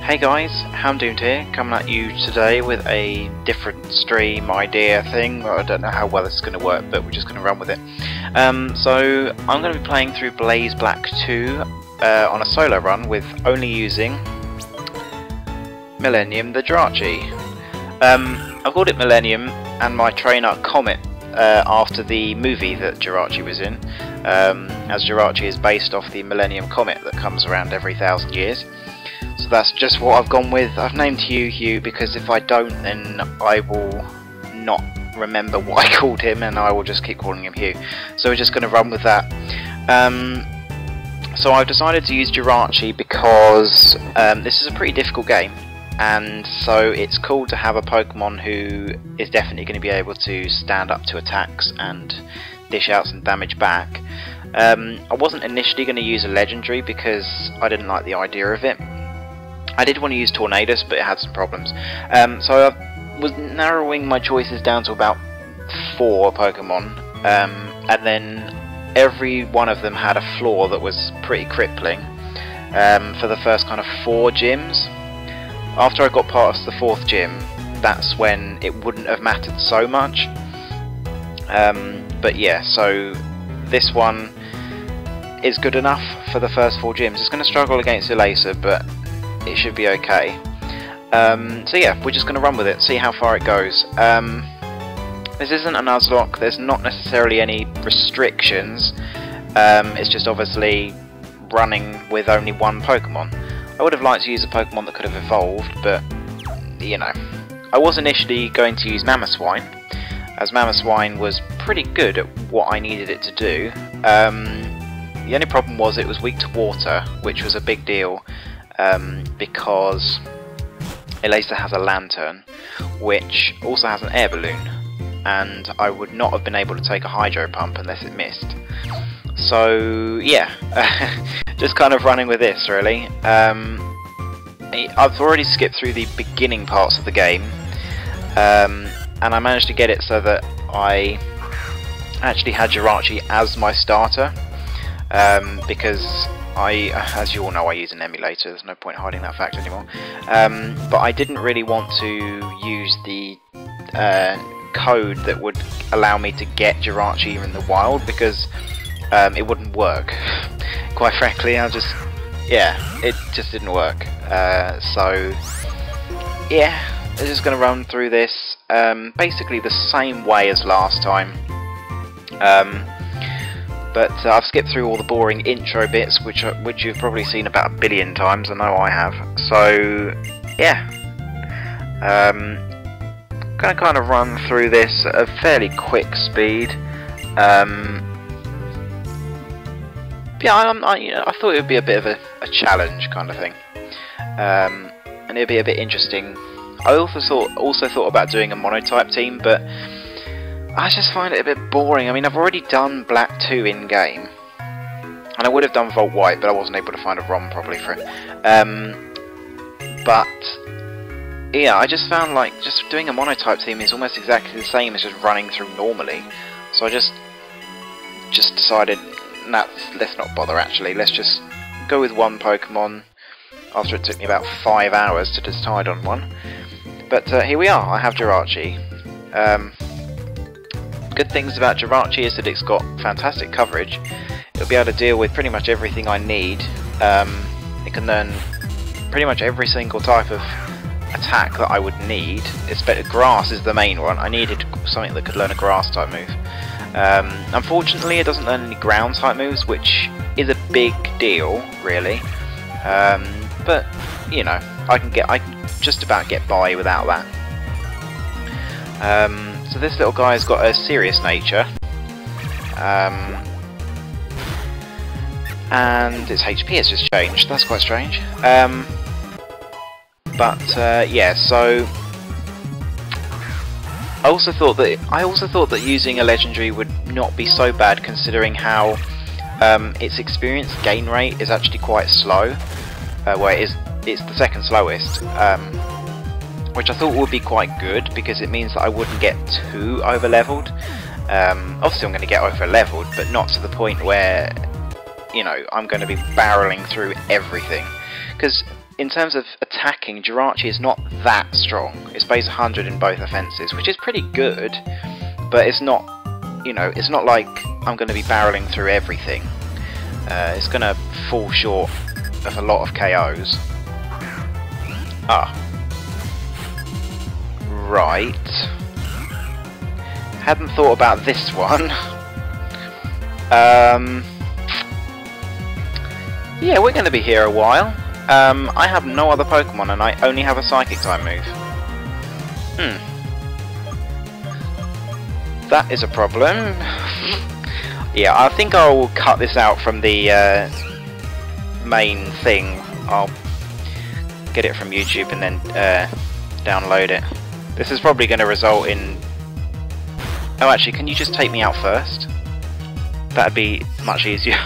Hey guys, Houndoom here, coming at you today with a different stream idea thing. I don't know how well this is going to work, but we're just going to run with it. So I'm going to be playing through Blaze Black 2 on a solo run with only using Millennium the Jirachi. I've called it Millennium and my trainer Comet after the movie that Jirachi was in, as Jirachi is based off the Millennium Comet that comes around every 1,000 years. So that's just what I've gone with. I've named Hugh because if I don't, then I will not remember what I called him and I will just keep calling him Hugh. So we're just going to run with that. So I've decided to use Jirachi because this is a pretty difficult game, and so it's cool to have a Pokemon who is definitely going to be able to stand up to attacks and dish out some damage back. I wasn't initially going to use a legendary because I didn't like the idea of it. I did want to use Tornadus, but it had some problems. So I was narrowing my choices down to about 4 Pokemon, and then every one of them had a flaw that was pretty crippling for the first kind of 4 gyms. After I got past the 4th gym, that's when it wouldn't have mattered so much. But yeah, so this one is good enough for the first 4 gyms. It's going to struggle against Elacer, but it should be okay. So yeah, we're just going to run with it, see how far it goes. This isn't a Nuzlocke, there's not necessarily any restrictions. It's just obviously running with only 1 Pokemon. I would have liked to use a Pokemon that could have evolved, but you know. I was initially going to use Mamoswine, as Mamoswine was pretty good at what I needed it to do. The only problem was it was weak to water, which was a big deal. Because Elacer has a lantern, which also has an air balloon, and I would not have been able to take a hydro pump unless it missed. So yeah, just kind of running with this really. I've already skipped through the beginning parts of the game, and I managed to get it so that I actually had Jirachi as my starter, because as you all know, I use an emulator, there's no point hiding that fact anymore. But I didn't really want to use the code that would allow me to get Jirachi in the wild, because it wouldn't work. Quite frankly, it just didn't work. So yeah, I'm just going to run through this basically the same way as last time. But I've skipped through all the boring intro bits, which you've probably seen about 1 billion times. I know I have. So yeah, gonna kind of run through this at a fairly quick speed. Yeah, I thought it would be a bit of a challenge kind of thing, and it'd be a bit interesting. I also thought about doing a monotype team, but I just find it a bit boring. I mean, I've already done Black 2 in-game, and I would have done Volt White, but I wasn't able to find a ROM probably for it. But yeah, I just found like just doing a monotype team is almost exactly the same as just running through normally. So I just decided, nah, let's not bother actually. Let's just go with 1 Pokemon, after it took me about 5 hours to decide on one. But here we are, I have Jirachi. Good things about Jirachi is that it's got fantastic coverage. It'll be able to deal with pretty much everything I need. It can learn pretty much every single type of attack that I would need. Grass is the main one. I needed something that could learn a grass type move. Unfortunately, it doesn't learn any ground type moves, which is a big deal, really. But you know, I can just about get by without that. So this little guy's got a serious nature, and its HP has just changed. That's quite strange. Yeah, so I also thought that using a legendary would not be so bad, considering how its experience gain rate is actually quite slow. It's the 2nd slowest. Which I thought would be quite good, because it means that I wouldn't get too over-leveled. Obviously I'm going to get over-leveled, but not to the point where, you know, I'm going to be barreling through everything. Because in terms of attacking, Jirachi is not that strong. It's base 100 in both offences, which is pretty good, but it's not, you know, it's not like I'm going to be barreling through everything. It's going to fall short of a lot of KOs. Ah. Right. Hadn't thought about this one. Yeah, we're going to be here a while. I have no other Pokemon and I only have a Psychic type move. That is a problem. Yeah, I think I will cut this out from the main thing. I'll get it from YouTube and then download it. This is probably going to result in... Oh, actually, can you just take me out first? That'd be much easier.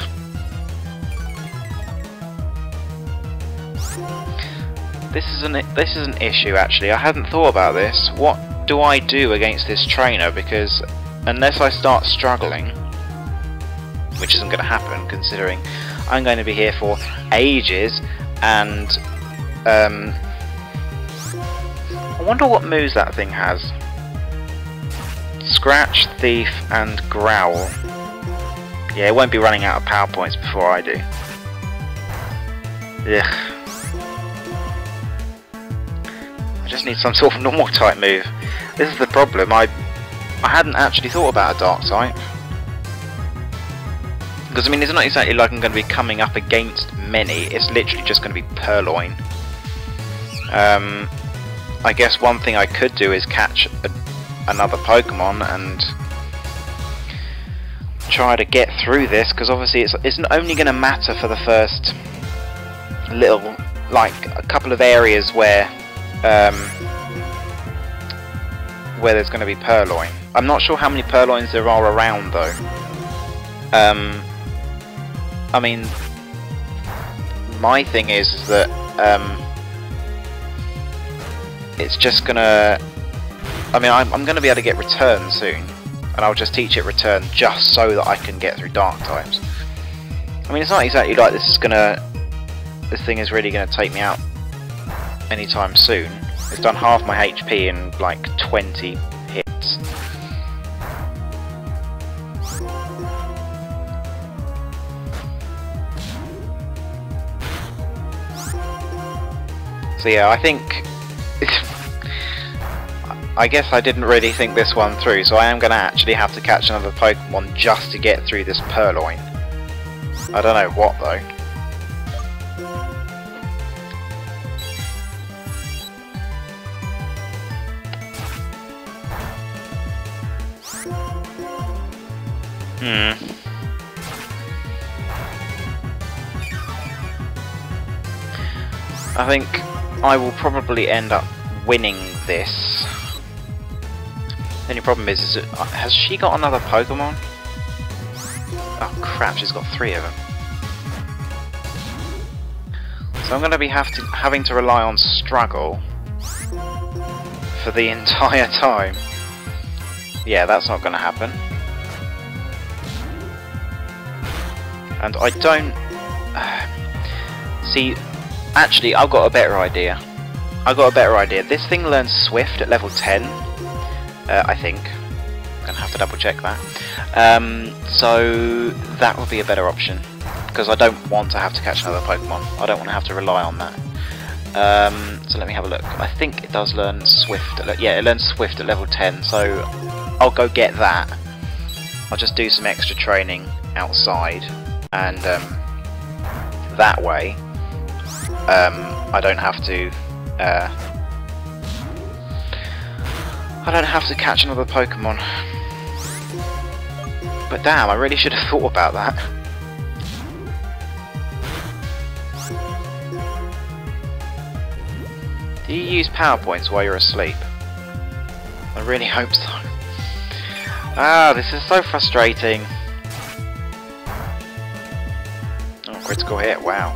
This is an issue, actually. I hadn't thought about this. What do I do against this trainer? Because unless I start struggling, which isn't going to happen, considering I'm going to be here for ages, and I wonder what moves that thing has. Scratch, Thief, and Growl. Yeah, it won't be running out of power points before I do. Ugh. I just need some sort of normal type move. This is the problem. I hadn't actually thought about a dark type. Because I mean, it's not exactly like I'm going to be coming up against many. It's literally just going to be Purrloin. I guess one thing I could do is catch another Pokemon and try to get through this, because obviously it's only going to matter for the first little, like a couple of areas where there's going to be Purrloin. I'm not sure how many Purrloins there are around though. I mean, my thing is that it's just gonna... I mean, I'm going to be able to get Return soon, and I'll just teach it Return just so that I can get through Dark types. I mean, it's not exactly like this thing is really going to take me out anytime soon. It's done half my HP in like 20 hits. So yeah, I think... I guess I didn't really think this one through, so I am going to actually have to catch another Pokemon just to get through this Purrloin. I don't know what though. I think I will probably end up winning this. The only problem is has she got another Pokemon? Oh crap, she's got 3 of them. So I'm going to be having to rely on Struggle for the entire time. Yeah, that's not going to happen. And I don't... See, actually, I've got a better idea. This thing learns Swift at level 10, I think. I'm going to have to double check that. So that would be a better option, because I don't want to have to catch another Pokemon. I don't want to have to rely on that. So let me have a look. I think it does learn Swift. Yeah, it learns Swift at level 10, so I'll go get that. I'll just do some extra training outside, and that way I don't have to catch another Pokemon. But damn, I really should have thought about that. Do you use power points while you're asleep? I really hope so. Ah, this is so frustrating. Oh, critical hit, wow.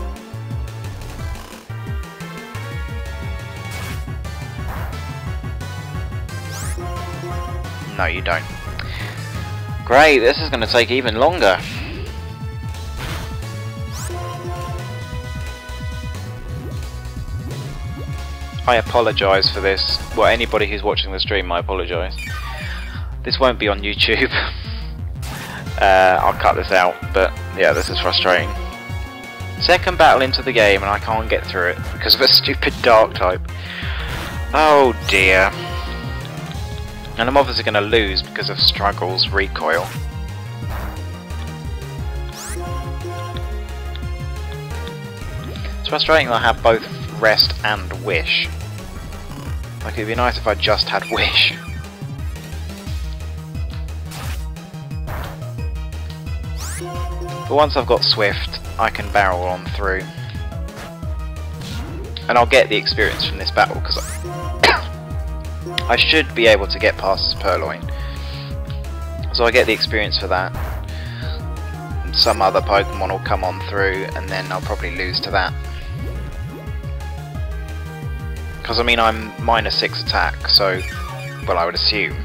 No, you don't. Great, this is going to take even longer. I apologise for this. Well, anybody who's watching the stream, I apologise. This won't be on YouTube. I'll cut this out, but yeah, this is frustrating. Second battle into the game and I can't get through it because of a stupid dark type. Oh dear. And I'm obviously going to lose because of Struggle's recoil. It's frustrating that I have both Rest and Wish. Like, it'd be nice if I just had Wish. But once I've got Swift, I can barrel on through. And I'll get the experience from this battle, because I should be able to get past this Purrloin. So I get the experience for that. Some other Pokemon will come on through, and then I'll probably lose to that. Because I mean, I'm -6 attack, so, well, I would assume.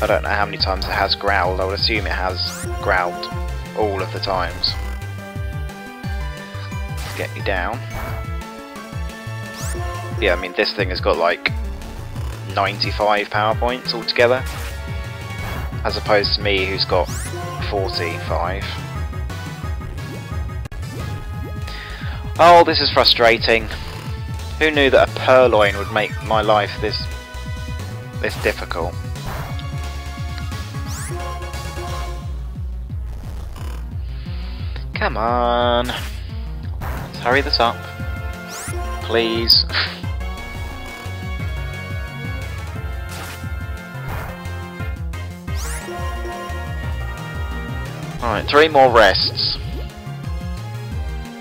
I don't know how many times it has growled. I would assume it has growled all of the times. Let's get me down. Yeah, I mean, this thing has got like 95 power points altogether, as opposed to me who's got 45. Oh, this is frustrating. Who knew that a Purrloin would make my life this difficult? Come on. Let's hurry this up. Please. Alright, 3 more rests.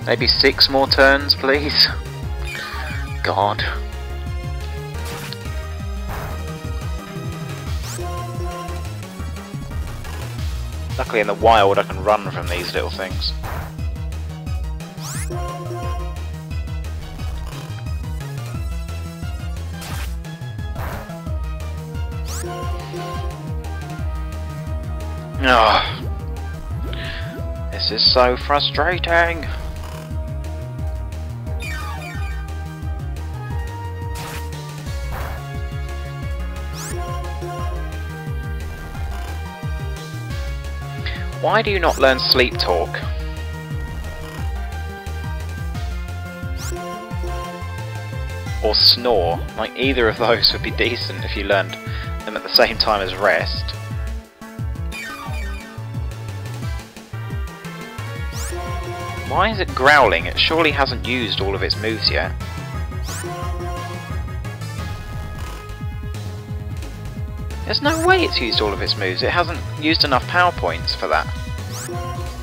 Maybe 6 more turns, please. God. Luckily in the wild I can run from these little things. Oh, this is so frustrating. Why do you not learn Sleep Talk? Or Snore? Like, either of those would be decent if you learned them at the same time as Rest. Why is it growling? It surely hasn't used all of its moves yet. There's no way it's used all of its moves. It hasn't used enough power points for that.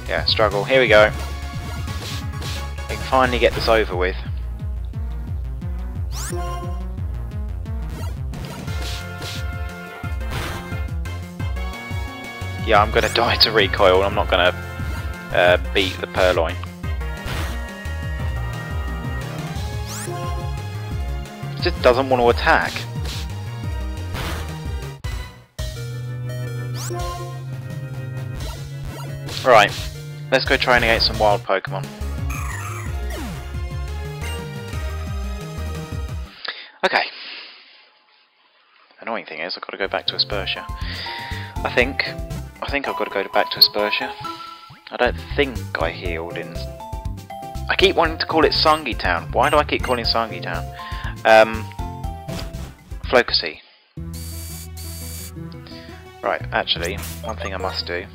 Yeah, struggle. Here we go. We can finally get this over with. Yeah, I'm gonna die to recoil. I'm not gonna beat the Purrloin. It just doesn't want to attack. Right, let's go try and get some wild Pokemon. Okay. Annoying thing is, I've got to go back to Aspersia. I think I've got to go back to Aspersia. I don't think I healed in... I keep wanting to call it Sungy Town. Why do I keep calling it Sungy Town? Flocusy. Right, actually, one thing I must do.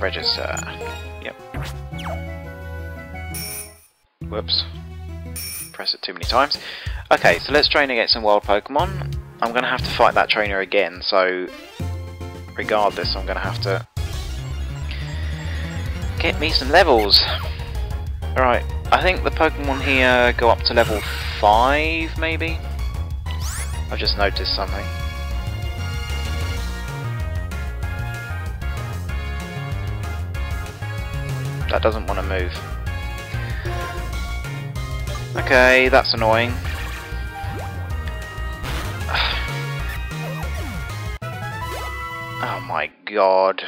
Register. Yep. Whoops. Press it too many times. Okay, so let's train against some wild Pokemon. I'm going to have to fight that trainer again, so regardless, I'm going to have to get me some levels. Alright, I think the Pokemon here go up to level 5, maybe? I've just noticed something. That doesn't want to move. Okay, that's annoying. Oh my god.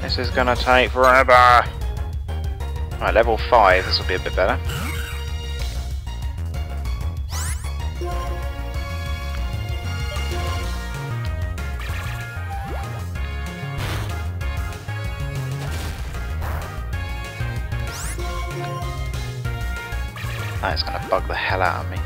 This is gonna take forever. Right, level 5, this will be a bit better. That is going to bug the hell out of me.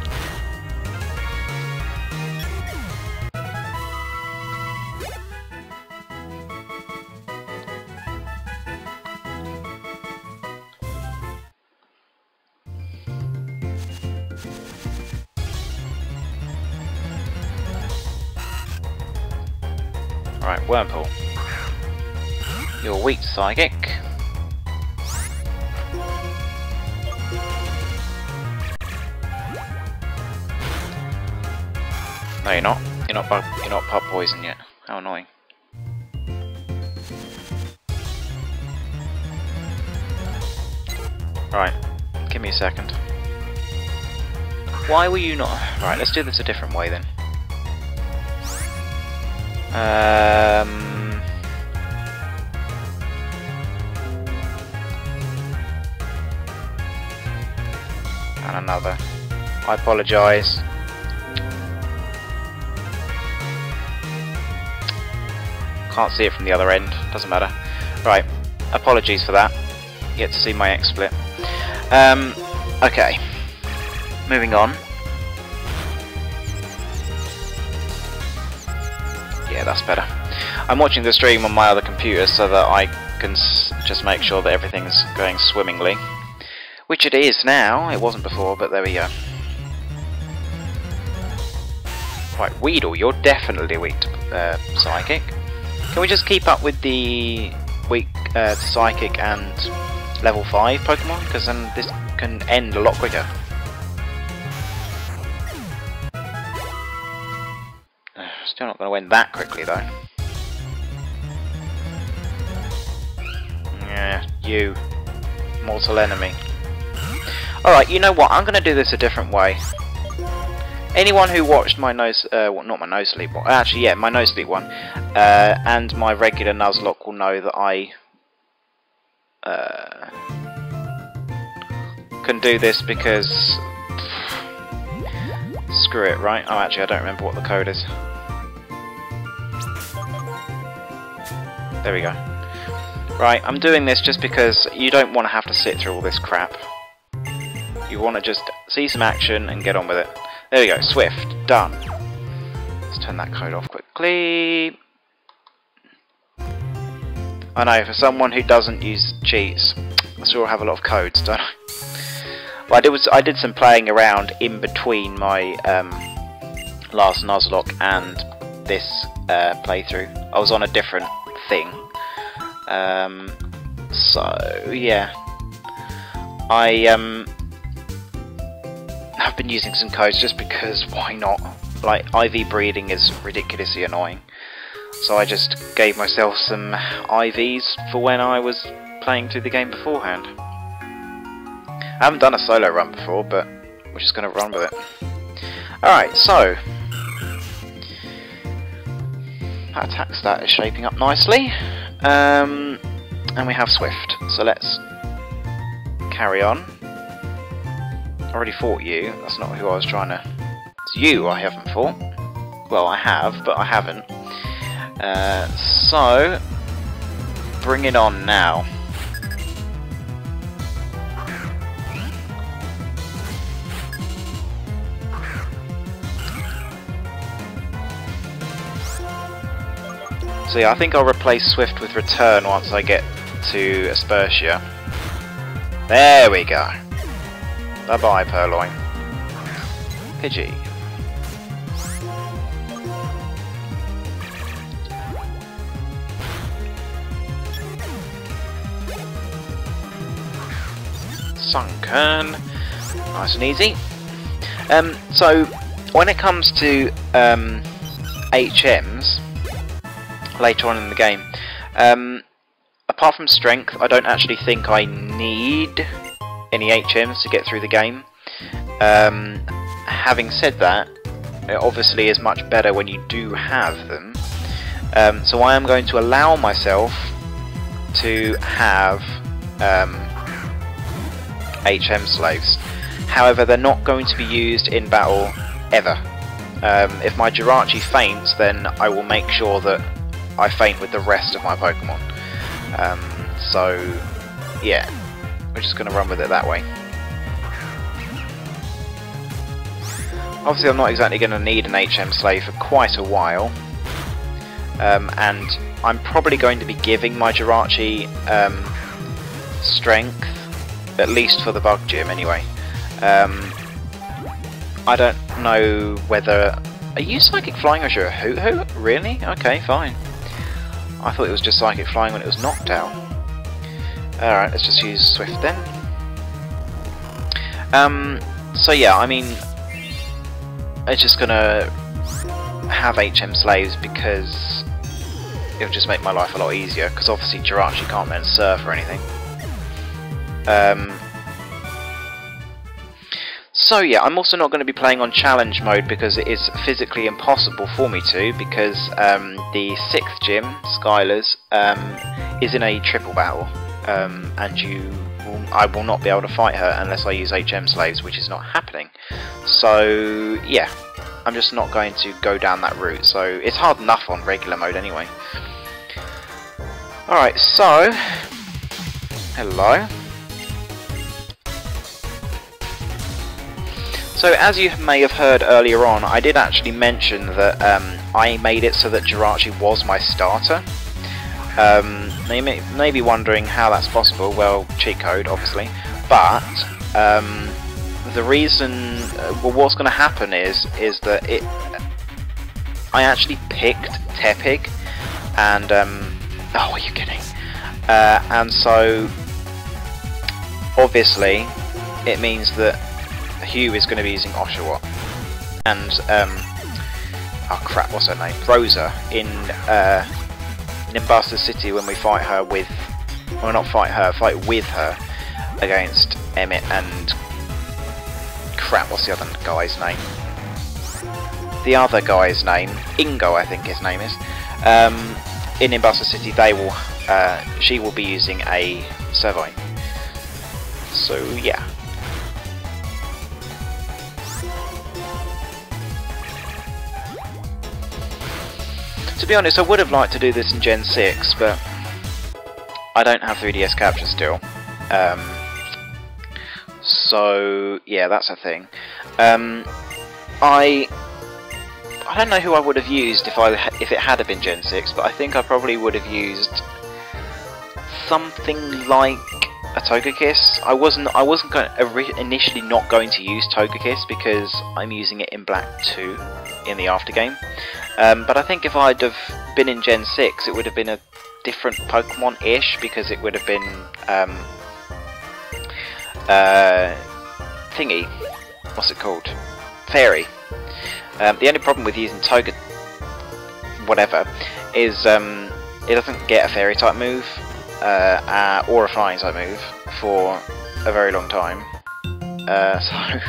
Right, Wormpool. You're weak to Psychic. No, you're not. You're not pup poison yet. How annoying. Right, give me a second. Why were you not? Right, let's do this a different way then. And another. I apologise. Can't see it from the other end, doesn't matter. Right, apologies for that. You get to see my XSplit. Okay, moving on. Yeah, that's better. I'm watching the stream on my other computer so that I can just make sure that everything's going swimmingly. Which it is now, it wasn't before, but there we go. Right, Weedle, you're definitely weak to Psychic. Can we just keep up with the weak to Psychic and level 5 Pokemon? Because then this can end a lot quicker. Still not going to end that quickly though. Yeah, you. Mortal enemy. Alright, you know what? I'm going to do this a different way. Anyone who watched my well, not my Nosebleed one, actually yeah, my Nosebleed one, and my regular Nuzlocke will know that I can do this because screw it, right? Oh, actually I don't remember what the code is. There we go. Right, I'm doing this just because you don't want to have to sit through all this crap. You want to just see some action and get on with it. There we go, Swift, done. Let's turn that code off quickly. I know, for someone who doesn't use cheats, I still have a lot of codes, don't I? Well, I did some playing around in between my last Nuzlocke and this playthrough. I was on a different thing. So, yeah. I've been using some codes just because why not? Like, IV breeding is ridiculously annoying. So I just gave myself some IVs for when I was playing through the game beforehand. I haven't done a solo run before, but we're just going to run with it. Alright, so that attack stat is shaping up nicely. And we have Swift, so let's carry on. I already fought you, that's not who I was trying to... It's you I haven't fought. Well, I have, but I haven't. So, bring it on now. So yeah, I think I'll replace Swift with Return once I get to Aspersia. There we go. Bye bye, Purrloin. Pidgey. Sunken. Nice and easy. So, when it comes to HMs, later on in the game, apart from strength, I don't actually think I need any HMs to get through the game. Having said that, it obviously is much better when you do have them. So I am going to allow myself to have HM slaves. However, they're not going to be used in battle ever. If my Jirachi faints, then I will make sure that I faint with the rest of my Pokemon. So, yeah, we're just going to run with it that way. Obviously, I'm not exactly going to need an HM slave for quite a while, and I'm probably going to be giving my Jirachi strength, at least for the bug gym anyway. I don't know whether... Are you Psychic Flying or is you a Hoot Hoot? Really? Okay, fine. I thought it was just Psychic Flying when it was knocked out. Alright, let's just use Swift then. So yeah, I mean... I'm just gonna have HM slaves because it'll just make my life a lot easier, because obviously Jirachi can't then surf or anything. So yeah, I'm also not going to be playing on challenge mode because it is physically impossible for me to, because the 6th gym, Skylar's, is in a triple battle, and I will not be able to fight her unless I use HM slaves, which is not happening. So yeah, I'm just not going to go down that route, so it's hard enough on regular mode anyway. Alright, so, hello. So as you may have heard earlier on, I did actually mention that I made it so that Jirachi was my starter. You may be wondering how that's possible. Well, cheat code, obviously. But the reason, well, what's going to happen is that I actually picked Tepig, and oh, are you kidding? And so obviously it means that Hugh is going to be using Oshawott, and oh crap, what's her name? Rosa in Nimbasa City, when we fight her with, well, not fight her, fight with her against Emmett and crap, what's the other guy's name? The other guy's name, Ingo, I think his name is. In Nimbasa City, they will, she will be using a Servine. So yeah. To be honest, I would have liked to do this in Gen 6, but I don't have 3DS capture still. So yeah, that's a thing. I don't know who I would have used if it had been Gen 6, but I think I probably would have used something like a Togekiss. I wasn't initially not going to use Togekiss because I'm using it in Black 2 in the aftergame. But I think if I'd have been in Gen 6, it would have been a different Pokemon-ish, because it would have been thingy, what's it called? Fairy. The only problem with using Toga whatever is it doesn't get a Fairy type move or a Flying type move for a very long time, so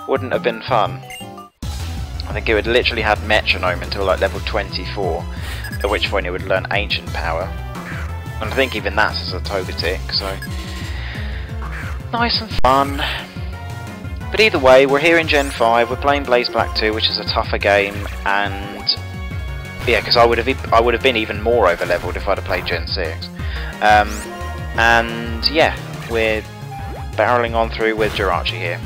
wouldn't have been fun. I think it would literally had Metronome until like level 24, at which point it would learn Ancient Power, and I think even that's as a Togetic, so nice and fun. But either way, we're here in Gen 5, we're playing Blaze Black 2, which is a tougher game, and yeah, because I would have been even more over leveled if I'd have played Gen 6. And yeah, we're barreling on through with Jirachi here.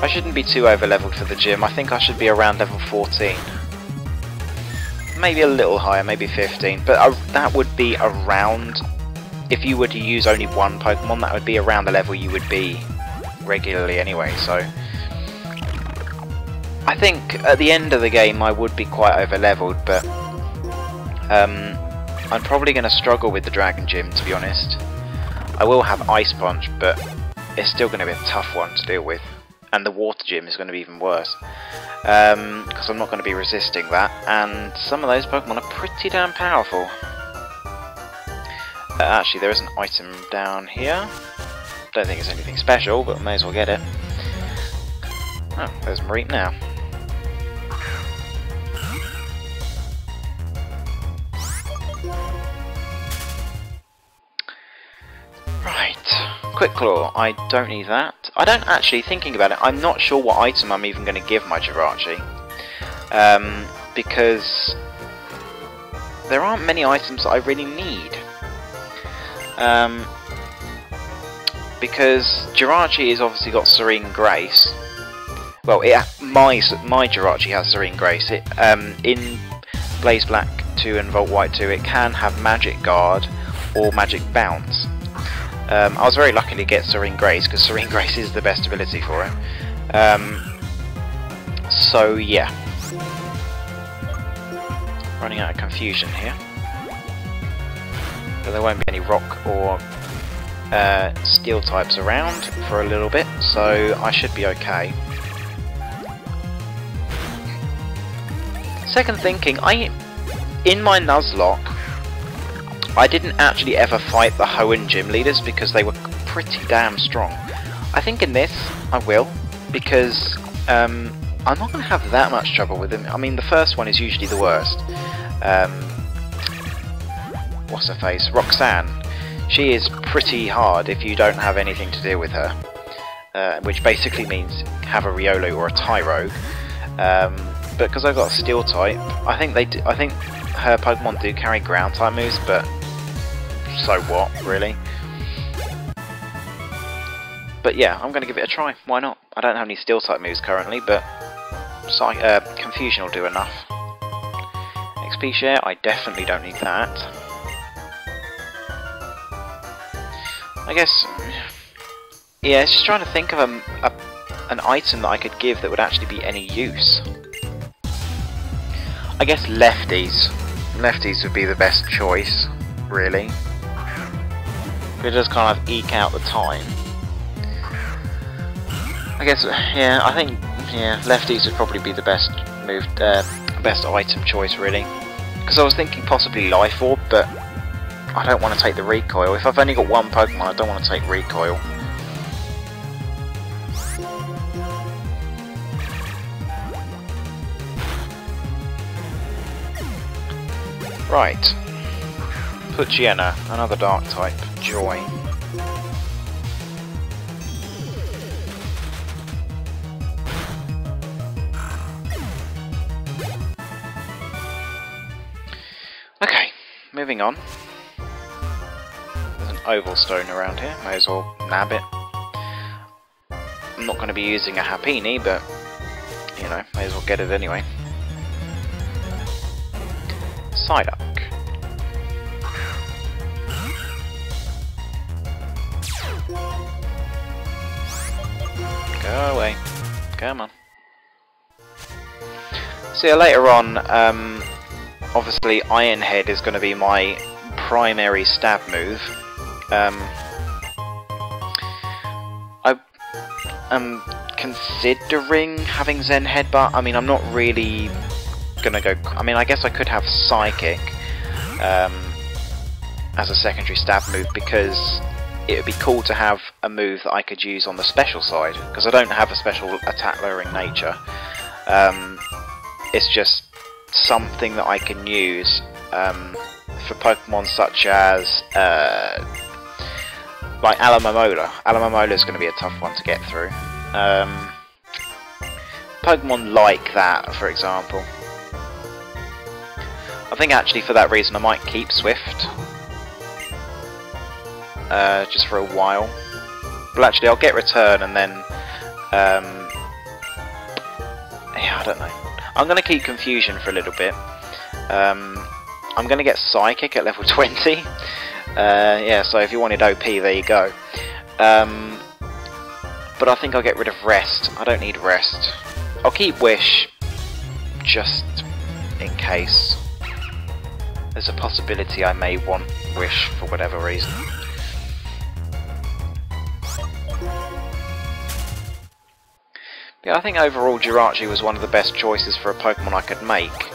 I shouldn't be too over leveled for the gym. I think I should be around level 14. Maybe a little higher, maybe 15, but that would be around, if you were to use only one Pokemon, that would be around the level you would be regularly anyway, so I think at the end of the game I would be quite over leveled, but I'm probably going to struggle with the Dragon Gym, to be honest. I will have Ice Punch, but it's still going to be a tough one to deal with. And the Water Gym is going to be even worse, because I'm not going to be resisting that, and some of those Pokemon are pretty damn powerful. Actually, there is an item down here. Don't think it's anything special, but may as well get it. Oh, there's Mareep now. Quick Claw, I don't need that. I don't actually, thinking about it, I'm not sure what item I'm even going to give my Jirachi. Because there aren't many items that I really need. Because Jirachi has obviously got Serene Grace. Well, my Jirachi has Serene Grace. In Blaze Black 2 and Volt White 2, it can have Magic Guard or Magic Bounce. I was very lucky to get Serene Grace, because Serene Grace is the best ability for it. So yeah. Running out of confusion here. But there won't be any rock or steel types around for a little bit, so I should be okay. Second thinking, in my Nuzlocke, I didn't actually ever fight the Hoenn gym leaders because they were pretty damn strong. I think in this I will, because I'm not going to have that much trouble with them. I mean, the first one is usually the worst. What's her face? Roxanne. She is pretty hard if you don't have anything to deal with her, which basically means have a Riolu or a Tyrogue. But because I've got a Steel type, I think her Pokemon do carry Ground type moves, but so what, really? But yeah, I'm going to give it a try. Why not? I don't have any Steel type moves currently, but Confusion will do enough. XP share, I definitely don't need that. I guess, yeah, it's just trying to think of an item that I could give that would actually be any use. I guess Lefties. Lefties would be the best choice, really. It does kind of eke out the time. I guess, yeah, I think, yeah, Lefties would probably be the best move, best item choice, really. Because I was thinking possibly Life Orb, but I don't want to take the recoil. If I've only got one Pokemon, I don't want to take recoil. Right. Poochyena, another Dark type. Joy. Okay, moving on. There's an oval stone around here, may as well nab it. I'm not going to be using a Happiny, but, you know, may as well get it anyway. Psyduck. Go away. Come on. So yeah, later on, obviously Iron Head is going to be my primary stab move. I am considering having Zen Headbutt. I mean, I'm not really gonna go. I mean, I guess I could have Psychic as a secondary stab move, because it would be cool to have a move that I could use on the special side, because I don't have a special attack lowering nature. It's just something that I can use for Pokemon such as like Alomomola. Alomomola is going to be a tough one to get through. Pokemon like that, for example. I think actually for that reason I might keep Swift. Just for a while. But actually I'll get Return and then yeah, I don't know. I'm going to keep Confusion for a little bit. I'm going to get Psychic at level 20. Yeah, so if you wanted OP, there you go. But I think I'll get rid of Rest. I don't need Rest. I'll keep Wish, just in case. There's a possibility I may want Wish for whatever reason. Yeah, I think overall Jirachi was one of the best choices for a Pokemon I could make.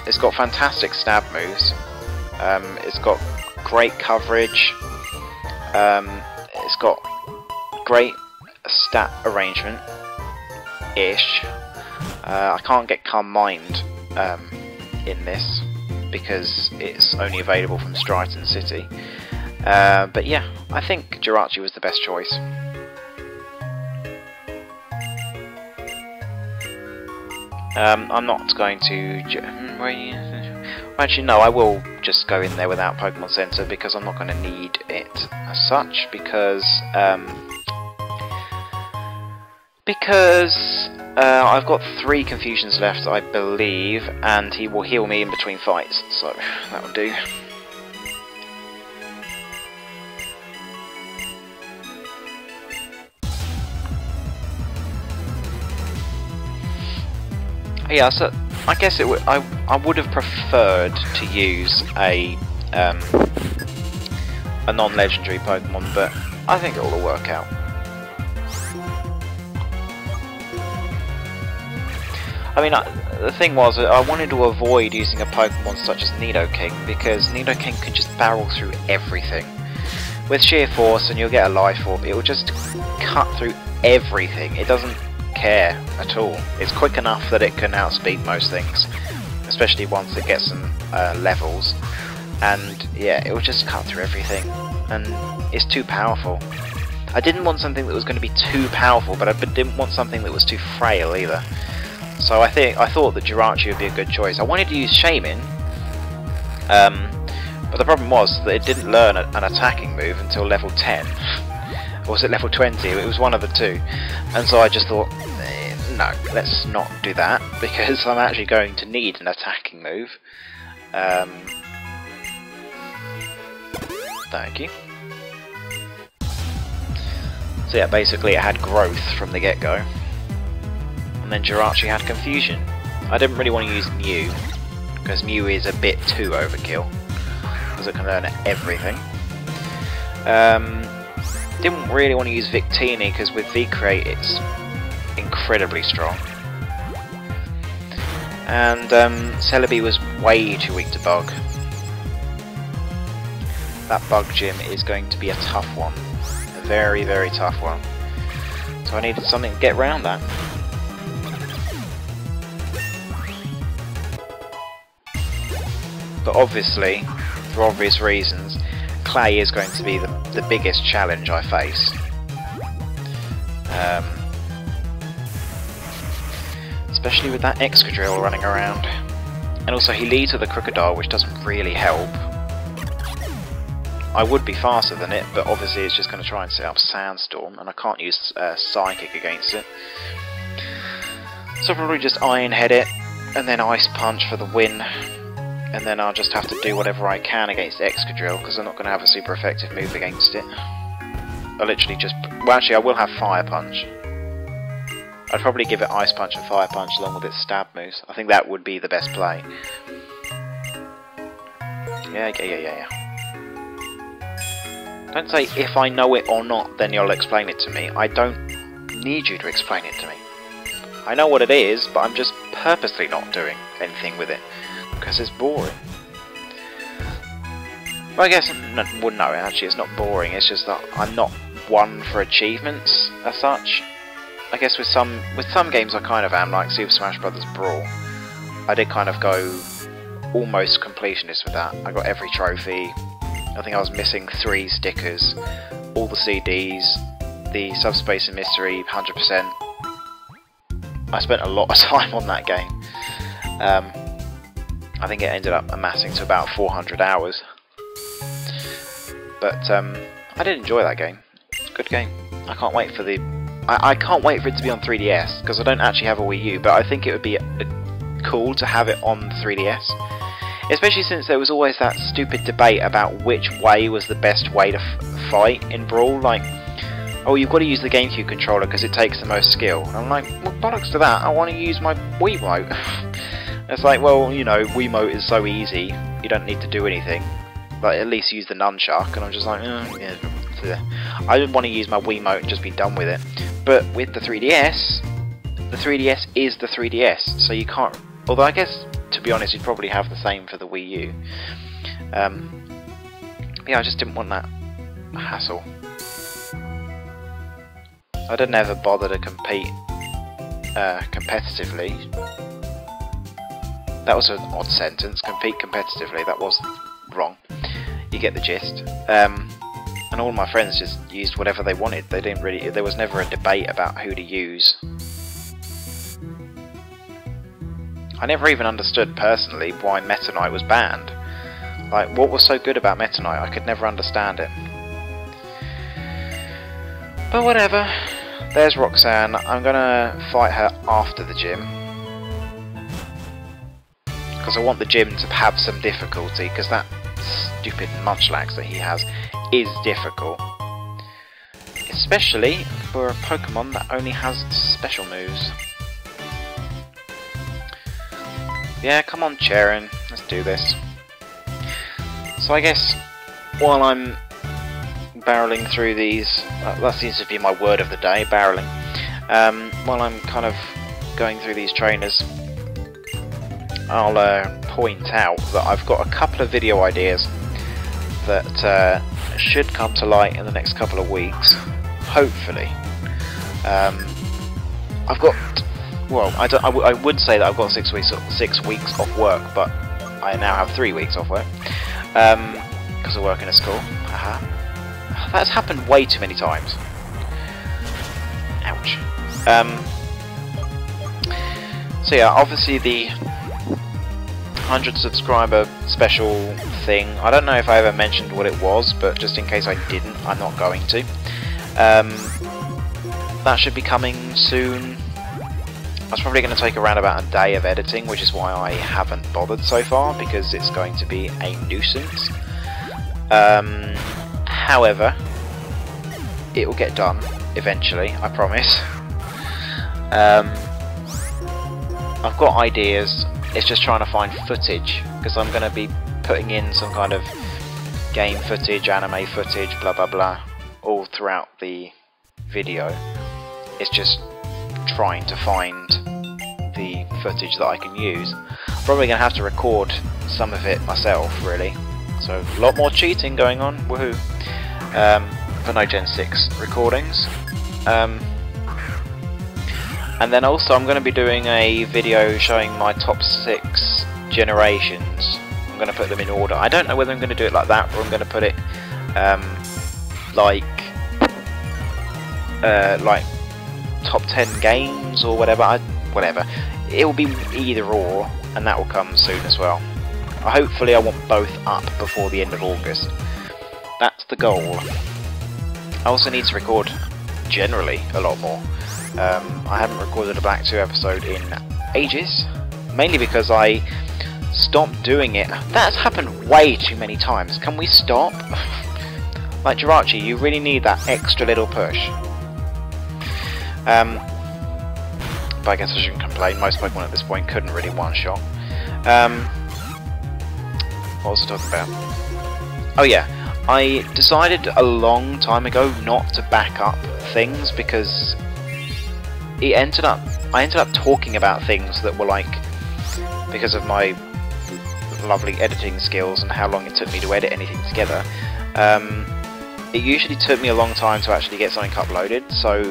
It's got fantastic stab moves. It's got great coverage. It's got great stat arrangement-ish. I can't get Calm Mind in this because it's only available from Striaton City. But yeah, I think Jirachi was the best choice. I'm not going to... Actually, no, I will just go in there without Pokemon Center because I'm not going to need it as such, because I've got 3 confusions left, I believe, and he will heal me in between fights, so that will do. Yeah, so I guess it would. I would have preferred to use a non-legendary Pokemon, but I think it will all work out. I mean, the thing was, I wanted to avoid using a Pokemon such as Nidoking, because Nidoking can just barrel through everything. With sheer force, and you'll get a life orb, it will just cut through everything. It doesn't care at all. It's quick enough that it can outspeed most things, especially once it gets some levels. And yeah, it will just cut through everything, and it's too powerful. I didn't want something that was going to be too powerful, but I didn't want something that was too frail either. So I thought that Jirachi would be a good choice. I wanted to use Shaman, but the problem was that it didn't learn an attacking move until level 10. Or was it level 20? It was one of the two. And so I just thought, no, let's not do that, because I'm actually going to need an attacking move. Thank you. So yeah, basically it had growth from the get-go. And then Jirachi had confusion. I didn't really want to use Mew, because Mew is a bit too overkill, because it can learn everything. Didn't really want to use Victini, because with V-Create it's incredibly strong. And Celebi was way too weak to Bug. That Bug gym is going to be a tough one. A very, very tough one. So I needed something to get around that. But obviously, for obvious reasons, Clay is going to be the biggest challenge I face. Especially with that Excadrill running around. And also he leads with a Crocodile, which doesn't really help. I would be faster than it, but obviously it's just going to try and set up Sandstorm, and I can't use Psychic against it. So I'll probably just Iron Head it, and then Ice Punch for the win. And then I'll just have to do whatever I can against Excadrill, because I'm not going to have a super effective move against it. I literally just... Well, actually, I will have Fire Punch. I'd probably give it Ice Punch and Fire Punch along with its stab moves. I think that would be the best play. Yeah. Don't say if I know it or not, then you'll explain it to me. I don't need you to explain it to me. I know what it is, but I'm just purposely not doing anything with it, because it's boring. Well, I guess, well, no, actually it's not boring, it's just that I'm not one for achievements as such. I guess with some games I kind of am, like Super Smash Bros. Brawl. I did kind of go almost completionist with that. I got every trophy. I think I was missing 3 stickers, all the CDs, the Subspace and Mystery 100%. I spent a lot of time on that game. I think it ended up amassing to about 400 hours. But I did enjoy that game. It's a good game. I can't wait for the... I can't wait for it to be on 3DS, because I don't actually have a Wii U, but I think it would be cool to have it on 3DS. Especially since there was always that stupid debate about which way was the best way to fight in Brawl. Like, oh, you've got to use the GameCube controller because it takes the most skill. And I'm like, well, bollocks to that, I want to use my Wiimote. It's like, well, you know, Wiimote is so easy, you don't need to do anything. Like, at least use the nunchuck, and I'm just like, yeah. I didn't want to use my Wiimote and just be done with it. But with the 3DS is the 3DS, so you can't... Although I guess, to be honest, you'd probably have the same for the Wii U. Yeah, I just didn't want that hassle. I didn't ever bother to compete competitively. That was an odd sentence. Compete competitively. That was wrong. You get the gist. And all my friends just used whatever they wanted. They didn't really. There was never a debate about who to use. I never even understood personally why Meta Knight was banned. Like, what was so good about Meta Knight? I could never understand it. But whatever. There's Roxanne. I'm gonna fight her after the gym. Because I want the gym to have some difficulty, because that stupid Munchlax that he has is difficult. Especially for a Pokemon that only has special moves. Yeah, come on Charon, let's do this. So I guess while I'm barreling through these, that seems to be my word of the day, barreling. While I'm kind of going through these trainers, I'll point out that I've got a couple of video ideas that should come to light in the next couple of weeks, hopefully. I've got, well, I would say that I've got 6 weeks off work, but I now have 3 weeks off work because I work in a school. That's happened way too many times. Ouch. So yeah, obviously the 100 subscriber special thing, I don't know if I ever mentioned what it was, but just in case I didn't, I'm not going to. That should be coming soon. That's probably going to take around about a day of editing, which is why I haven't bothered so far, because it's going to be a nuisance. However, it will get done eventually, I promise. I've got ideas, it's just trying to find footage, because I'm going to be putting in some kind of game footage, anime footage, blah blah blah, all throughout the video. It's just trying to find the footage that I can use. Probably going to have to record some of it myself, really. So a lot more cheating going on, woohoo! For no Gen 6 recordings. And then also I'm going to be doing a video showing my top 6 generations. I'm going to put them in order. I don't know whether I'm going to do it like that, or I'm going to put it like top 10 games or whatever. Whatever. It will be either or, and that will come soon as well. Hopefully I want both up before the end of August. That's the goal. I also need to record generally a lot more. I haven't recorded a Black 2 episode in ages, mainly because I stopped doing it. That's happened way too many times. Can we stop? Like Jirachi, you really need that extra little push. But I guess I shouldn't complain. Most Pokemon at this point couldn't really one-shot. What was I talking about? Oh yeah, I decided a long time ago not to back up things, because I ended up talking about things that were like, because of my lovely editing skills and how long it took me to edit anything together, it usually took me a long time to actually get something uploaded, so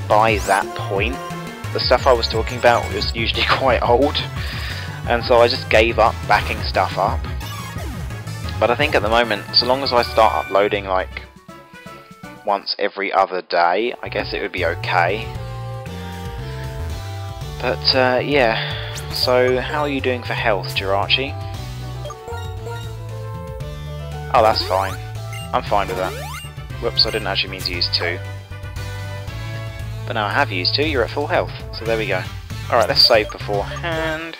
by that point the stuff I was talking about was usually quite old, and so I just gave up backing stuff up. But I think at the moment, so long as I start uploading like once every other day, I guess it would be okay. But yeah, so how are you doing for health, Jirachi? Oh, that's fine. I'm fine with that. Whoops, I didn't actually mean to use 2. But now I have used 2, you're at full health. So there we go. Alright, let's save beforehand.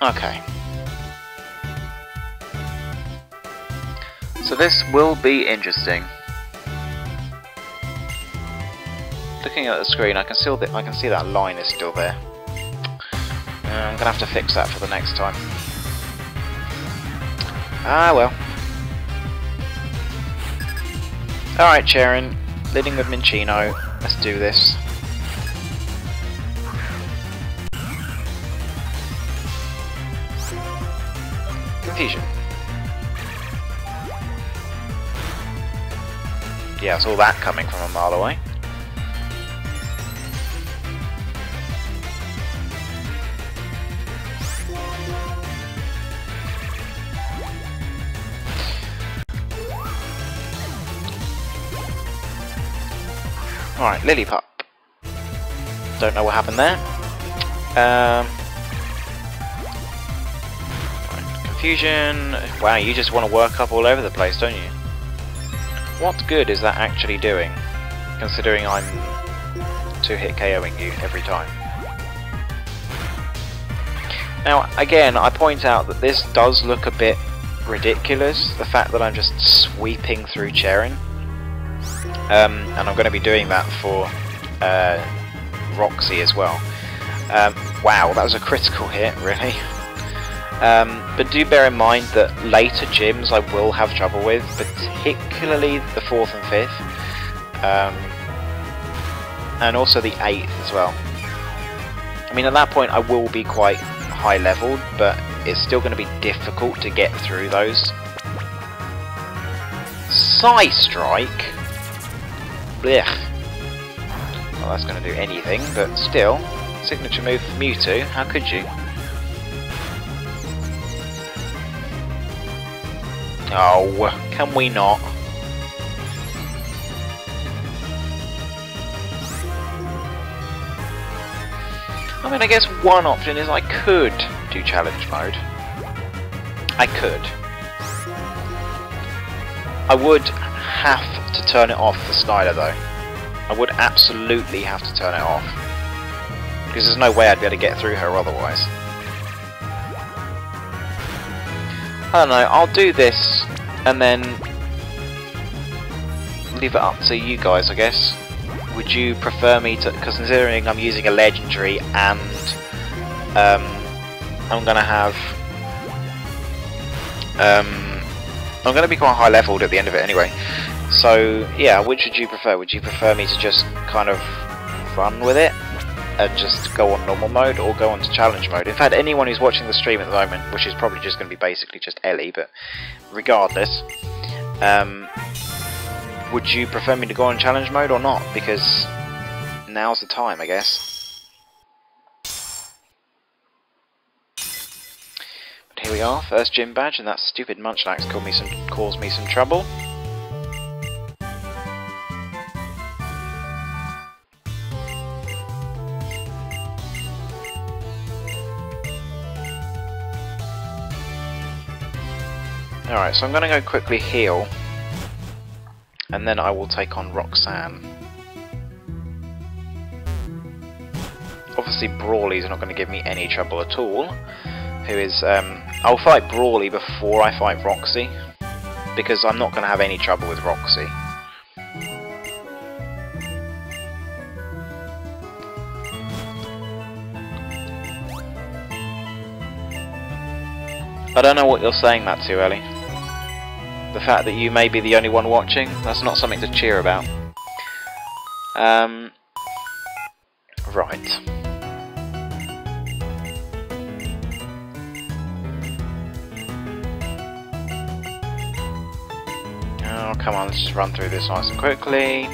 Okay. So this will be interesting. Looking at the screen, I can see that line is still there. I'm gonna have to fix that for the next time. Ah well. Alright, Charon, leading with Minchino. Let's do this. Confusion. Yeah, I saw that coming from a mile away. Alright, Lillipup. Don't know what happened there. Confusion. Wow, you just want to work up all over the place, don't you? What good is that actually doing, considering I'm 2-hit KOing you every time? Now, again, I point out that this does look a bit ridiculous, the fact that I'm just sweeping through Cherin. And I'm going to be doing that for Roxy as well. Wow, that was a critical hit, really. But do bear in mind that later gyms I will have trouble with, particularly the 4th and 5th. And also the 8th as well. I mean, at that point I will be quite high leveled, but it's still going to be difficult to get through those. Psy Strike? Blech. Well, that's going to do anything, but still. Signature move for Mewtwo, how could you? Oh, can we not? I mean, I guess one option is I could do challenge mode. I could. I would have to turn it off for Snyder though. I would absolutely have to turn it off. Because there's no way I'd be able to get through her otherwise. I don't know, I'll do this and then leave it up to you guys, I guess. Would you prefer me to, because considering I'm using a legendary and I'm going to have I'm going to be quite high leveled at the end of it anyway. So yeah, which would you prefer? Would you prefer me to just kind of run with it and just go on normal mode, or go on to challenge mode? In fact, anyone who's watching the stream at the moment, which is probably just going to be basically just Ellie, but regardless, would you prefer me to go on challenge mode or not? Because now's the time, I guess. But here we are, first gym badge, and that stupid Munchlax caused me some trouble. Alright, so I'm going to go quickly heal, and then I will take on Roxanne. Obviously Brawly's not going to give me any trouble at all. I'll fight Brawly before I fight Roxy, because I'm not going to have any trouble with Roxy. I don't know what you're saying that to, Ellie. The fact that you may be the only one watching, that's not something to cheer about. Right. Oh, come on, let's just run through this nice and quickly.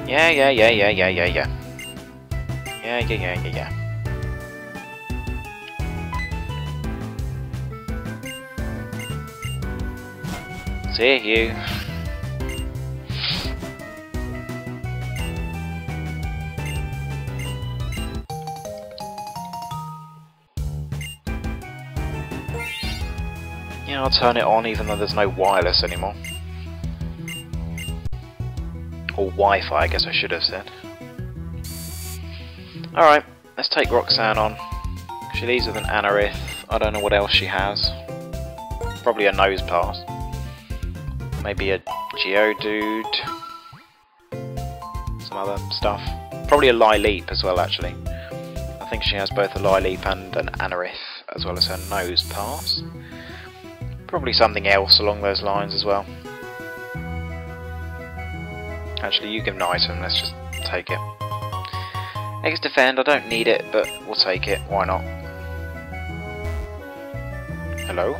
Yeah. Yeah. See you. Yeah, I'll turn it on even though there's no wireless anymore. Or Wi-Fi, I guess I should have said. Alright, let's take Roxanne on. She leads with an Anorith. I don't know what else she has. Probably a Nose Pass. Maybe a Geodude. Some other stuff. Probably a Lileep as well, actually. I think she has both a Lileep and an Anorith, as well as her Nose Pass. Probably something else along those lines as well. Actually, you give an item, let's just take it. X Defend, I don't need it, but we'll take it, why not? Hello?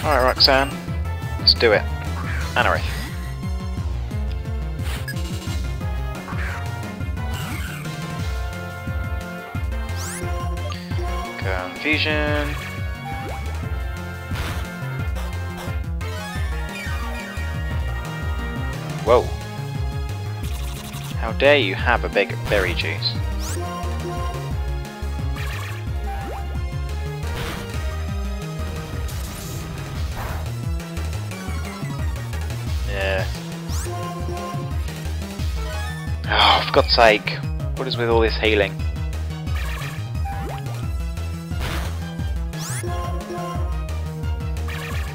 Alright, Roxanne, let's do it. Anorith. Confusion. Whoa. How dare you have a big berry juice? Yeah. Oh, for God's sake. What is with all this healing?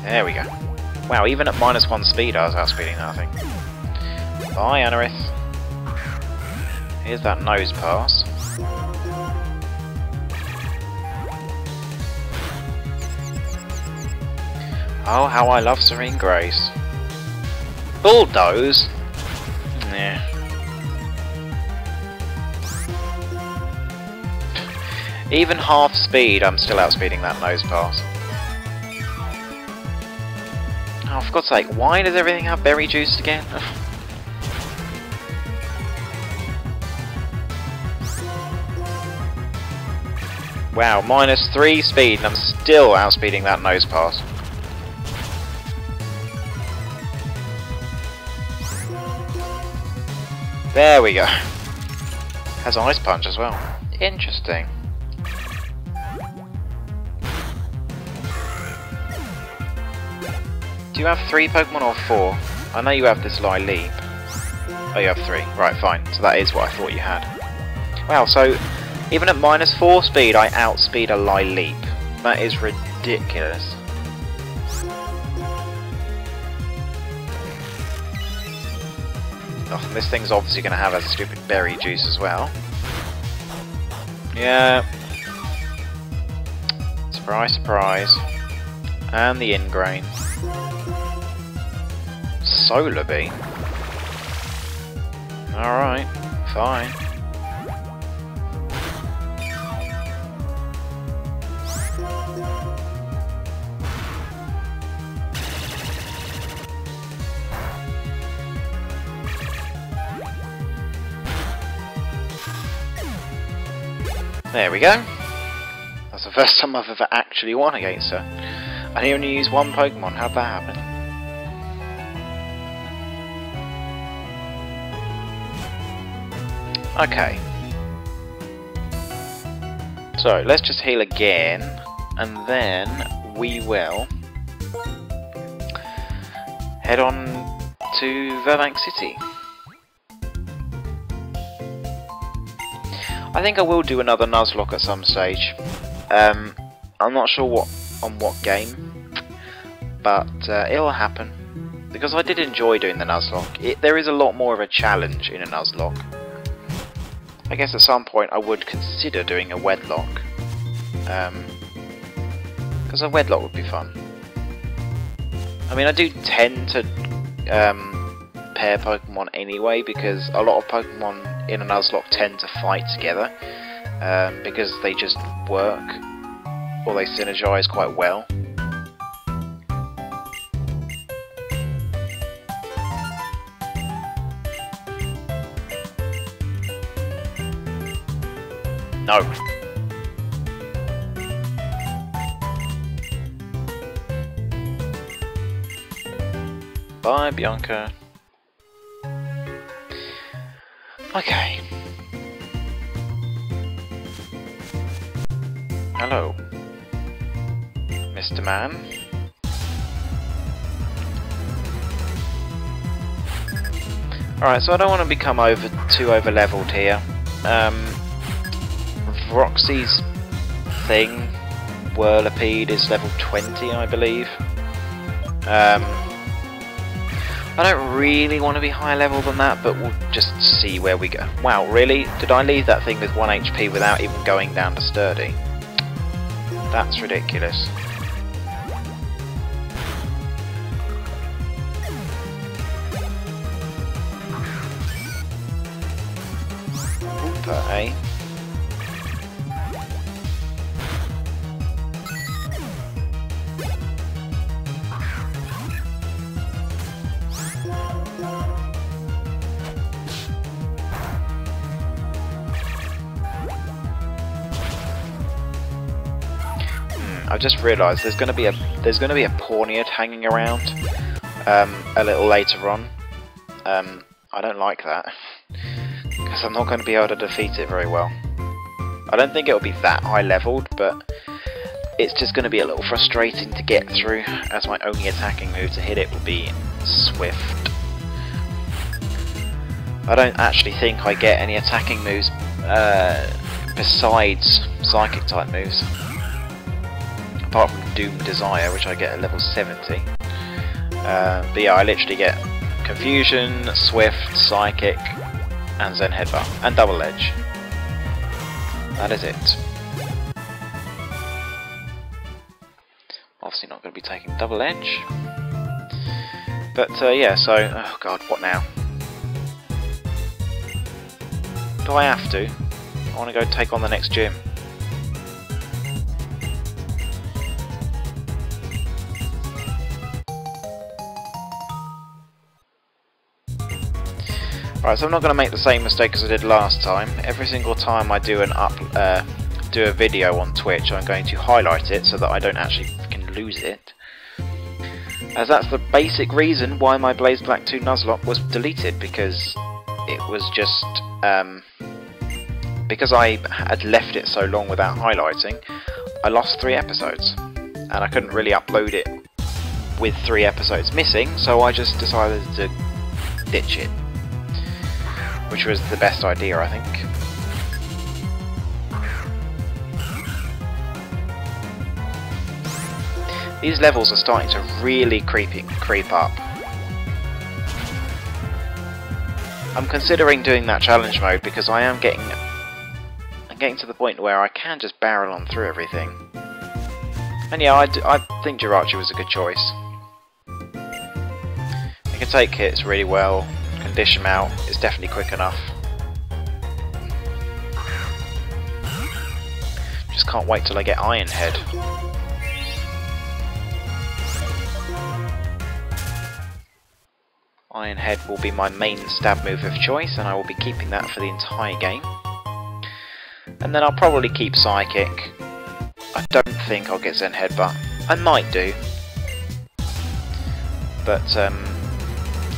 There we go. Wow, even at -1 speed I was outspeeding that thing. Bye, Anorith. Here's that nose pass. Oh, how I love Serene Grace. Bulldoze? Yeah. Even half speed, I'm still outspeeding that nose pass. Oh, for God's sake, why does everything have berry juice again? Wow, -3 speed and I'm still outspeeding that nose pass. There we go. Has Ice Punch as well. Interesting. Do you have 3 Pokemon or 4? I know you have this Lileep. Oh, you have 3. Right, fine. So that is what I thought you had. Wow, so even at -4 speed, I outspeed a Lileep. That is ridiculous. Oh, this thing's obviously going to have a stupid berry juice as well. Yeah. Surprise, surprise. And the Ingrain. Solar Beam. Alright, fine. There we go. That's the first time I've ever actually won against her. I only used 1 Pokemon. How'd that happen? Okay. So, let's just heal again, and then we will head on to Verbank City. I think I will do another Nuzlocke at some stage. I'm not sure what game, but it'll happen. Because I did enjoy doing the Nuzlocke. There is a lot more of a challenge in a Nuzlocke. I guess at some point I would consider doing a Wedlock. Because a Wedlock would be fun. I mean, I do tend to pair Pokemon anyway, because a lot of Pokemon in a Nuzlocke tend to fight together. Because they just work, or they synergize quite well. No. Bye, Bianca. Okay. Hello, Mr. Man. Alright, so I don't want to become too over leveled here. Roxy's thing, Whirlipede, is level 20, I believe. I don't really want to be higher level than that, but we'll just see where we go. Wow, really? Did I leave that thing with 1 HP without even going down to Sturdy? That's ridiculous. Hooper, eh? I've just realised there's going to be a Pawniard hanging around a little later on. I don't like that because I'm not going to be able to defeat it very well. I don't think it'll be that high leveled, but it's just going to be a little frustrating to get through, as my only attacking move to hit it will be Swift. I don't actually think I get any attacking moves besides Psychic type moves, apart from Doom Desire, which I get at level 70. But yeah, I literally get Confusion, Swift, Psychic, and Zen Headbutt, and Double Edge. That is it. Obviously not going to be taking Double Edge. But yeah, so, oh god, what now? Do I have to? I want to go take on the next gym. Right, so I'm not going to make the same mistake as I did last time. Every single time I do a video on Twitch, I'm going to highlight it so that I don't actually fucking lose it. As that's the basic reason why my Blaze Black 2 Nuzlocke was deleted, because it was just because I had left it so long without highlighting, I lost 3 episodes, and I couldn't really upload it with 3 episodes missing, so I just decided to ditch it. Which was the best idea, I think. These levels are starting to really creep up. I'm considering doing that challenge mode because I'm getting to the point where I can just barrel on through everything. And yeah, I think Jirachi was a good choice. He can take hits really well. Dish him out, it's definitely quick enough. Just can't wait till I get Iron Head. Iron Head will be my main stab move of choice, and I will be keeping that for the entire game. And then I'll probably keep Psychic. I don't think I'll get Zen Headbutt. I might do. But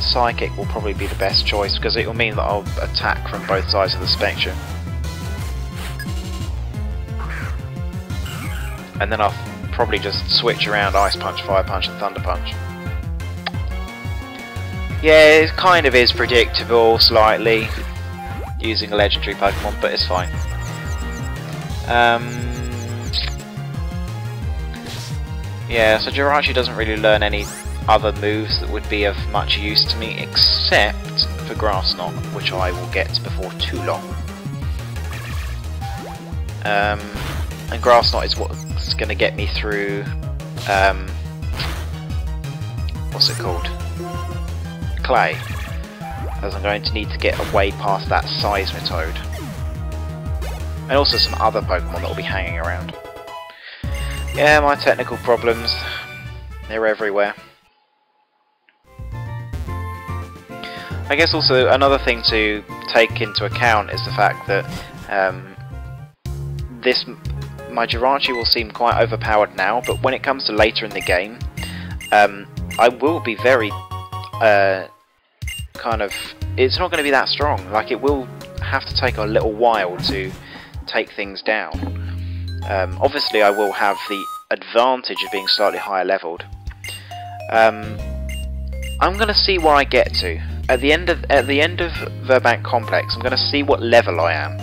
Psychic will probably be the best choice because it will mean that I'll attack from both sides of the spectrum. And then I'll probably just switch around Ice Punch, Fire Punch and Thunder Punch. Yeah, it kind of is predictable slightly using a legendary Pokemon, but it's fine. Yeah, so Jirachi doesn't really learn any other moves that would be of much use to me, except for Grass Knot, which I will get before too long. And Grass Knot is what's going to get me through, what's it called? Clay, as I'm going to need to get away past that Seismitoad. And also some other Pokemon that will be hanging around. Yeah, my technical problems, they're everywhere. I guess also another thing to take into account is the fact that my Jirachi will seem quite overpowered now, but when it comes to later in the game, I will be very it's not going to be that strong. Like, it will have to take a little while to take things down. Obviously I will have the advantage of being slightly higher leveled. I'm going to see where I get to. At the end of Verbank Complex, I'm going to see what level I am.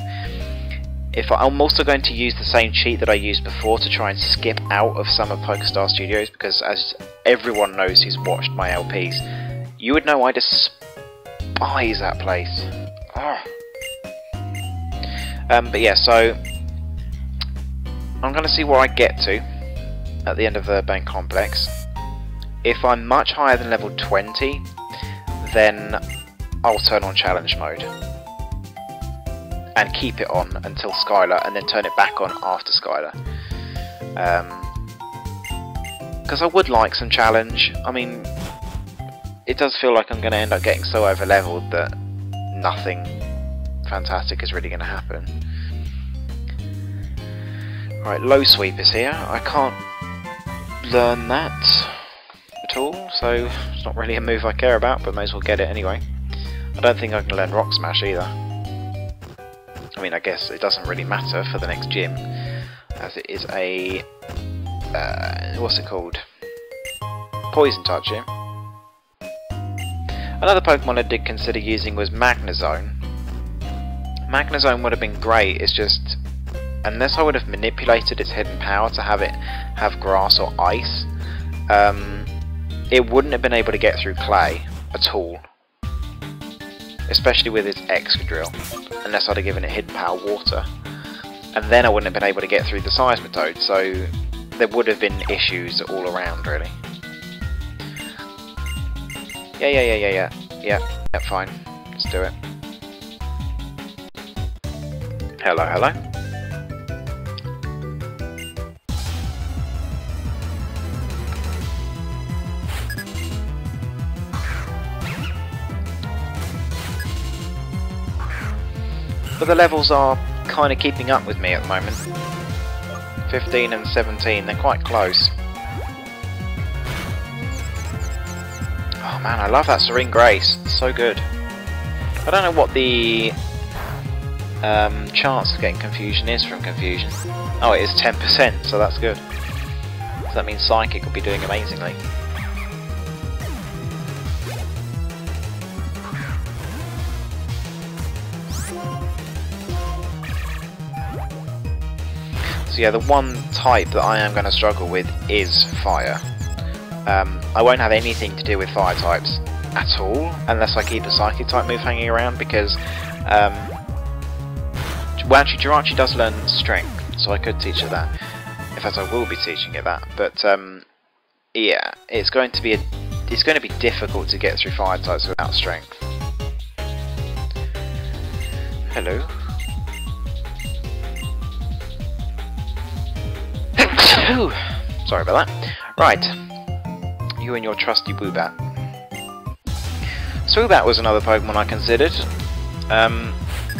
I'm also going to use the same cheat that I used before to try and skip out of some of PokeStar Studios, because as everyone knows who's watched my LPs, you would know I despise that place. But yeah, so I'm going to see where I get to at the end of Verbank Complex. If I'm much higher than level 20, then I'll turn on challenge mode and keep it on until Skylar, and then turn it back on after Skylar. Because I would like some challenge. I mean, it does feel like I'm going to end up getting so over leveled that nothing fantastic is really going to happen. Right, Low Sweep is here. I can't learn that at all, so it's not really a move I care about, but may as well get it anyway. I don't think I can learn Rock Smash either. I mean, I guess it doesn't really matter for the next gym, as it is a... what's it called? Poison type gym. Another Pokemon I did consider using was Magnezone. Magnezone would have been great, it's just... unless I would have manipulated its hidden power to have it have grass or ice, it wouldn't have been able to get through clay at all. Especially with its Excadrill, unless I'd have given it hidden power water. And then I wouldn't have been able to get through the Seismitoad, so there would have been issues all around, really. Yeah, fine. Let's do it. Hello, hello. But the levels are kind of keeping up with me at the moment. 15 and 17, they're quite close. Oh man, I love that Serene Grace, it's so good. I don't know what the chance of getting Confusion is from Confusion. Oh, it is 10%, so that's good. So that means Psychic will be doing amazingly. So yeah, the one type that I am going to struggle with is Fire. I won't have anything to do with Fire types at all, unless I keep a Psychic type move hanging around, because... well, actually, Jirachi does learn Strength, so I could teach it that. In fact, I will be teaching it that. But, yeah, it's going to be difficult to get through Fire types without Strength. Hello. Sorry about that. Right, you and your trusty Woobat. Swoobat was another Pokemon I considered,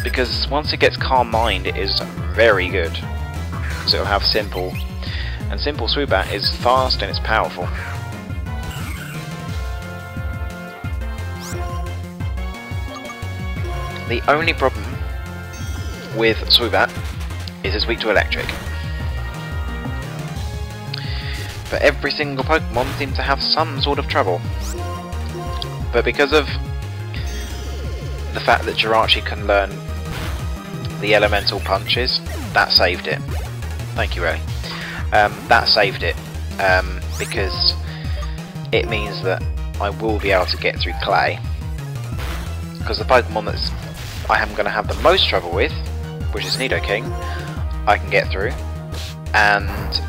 because once it gets Calm Mind, it is very good. Because it'll have Simple, and Simple Swoobat is fast and it's powerful. The only problem with Swoobat is it's weak to Electric. But every single Pokemon seems to have some sort of trouble. But because of the fact that Jirachi can learn the elemental punches, that saved it. Thank you, Ray. That saved it, because it means that I will be able to get through Clay. Because the Pokemon that I am going to have the most trouble with, which is Nidoking, I can get through. And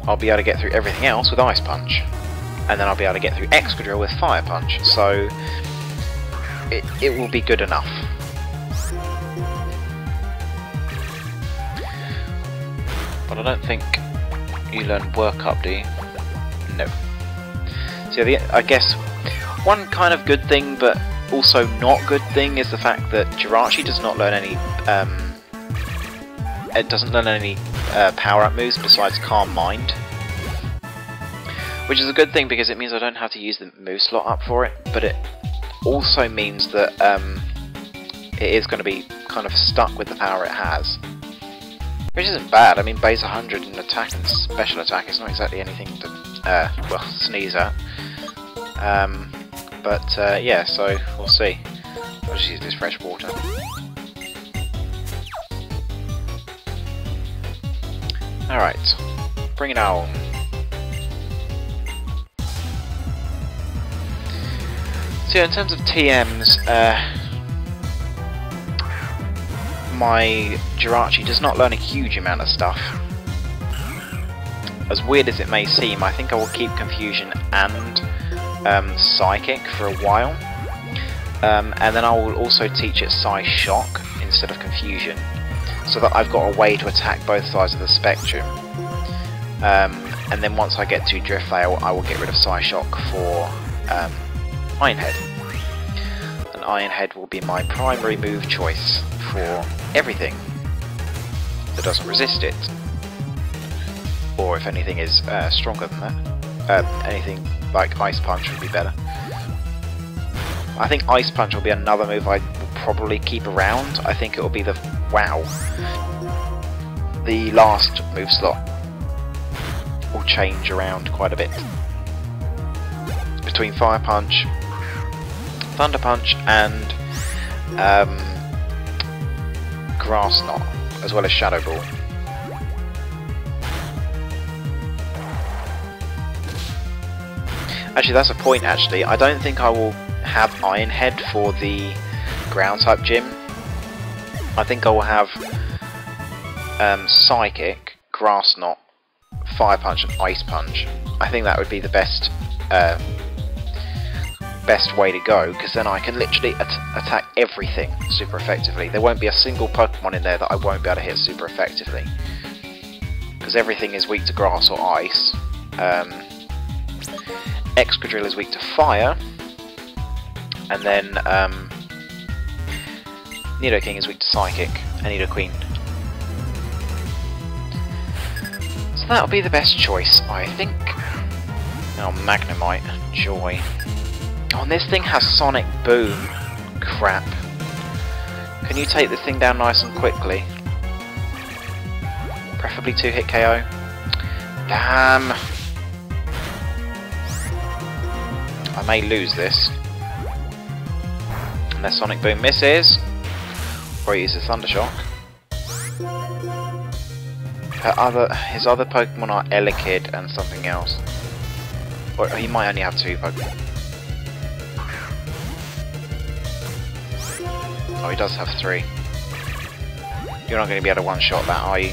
I'll be able to get through everything else with Ice Punch, and then I'll be able to get through Excadrill with Fire Punch, so it will be good enough. But I don't think you learn Work Up, do you? No. So I guess one kind of good thing, but also not good thing, is the fact that Jirachi does not learn any it doesn't learn any power-up moves besides Calm Mind, which is a good thing because it means I don't have to use the move slot up for it, but it also means that it is going to be kind of stuck with the power it has, which isn't bad. I mean, base 100 in attack and special attack is not exactly anything to well, sneeze at, but yeah, so we'll see. I'll just use this fresh water. Alright, bring it on. So yeah, in terms of TMs, my Jirachi does not learn a huge amount of stuff. As weird as it may seem, I think I will keep Confusion and Psychic for a while. And then I will also teach it Psy Shock instead of Confusion, so that I've got a way to attack both sides of the spectrum. And then once I get to Drift Veil, I will get rid of Psy Shock for Iron Head. And Iron Head will be my primary move choice for everything that doesn't resist it. or if anything is stronger than that. Anything like Ice Punch would be better. I think Ice Punch will be another move I will probably keep around. I think it will be the the last move slot will change around quite a bit. Between Fire Punch, Thunder Punch and Grass Knot, as well as Shadow Ball. Actually, that's a point actually. I don't think I will have Iron Head for the ground type gym. I think I will have Psychic, Grass Knot, Fire Punch and Ice Punch. I think that would be the best way to go, because then I can literally attack everything super effectively. There won't be a single Pokemon in there that I won't be able to hit super effectively, because everything is weak to grass or ice. Excadrill is weak to fire, and then Nidoking is weak to Psychic, and Nidoqueen. So that'll be the best choice, I think. Oh, Magnemite, joy. Oh, and this thing has Sonic Boom. Crap. Can you take this thing down nice and quickly? Preferably 2-hit KO. Damn. I may lose this. Unless Sonic Boom misses. Or he uses Thunder Shock. His other Pokemon are Elekid and something else. Or he might only have 2 Pokemon. Oh, he does have 3. You're not going to be able to one-shot that, are you?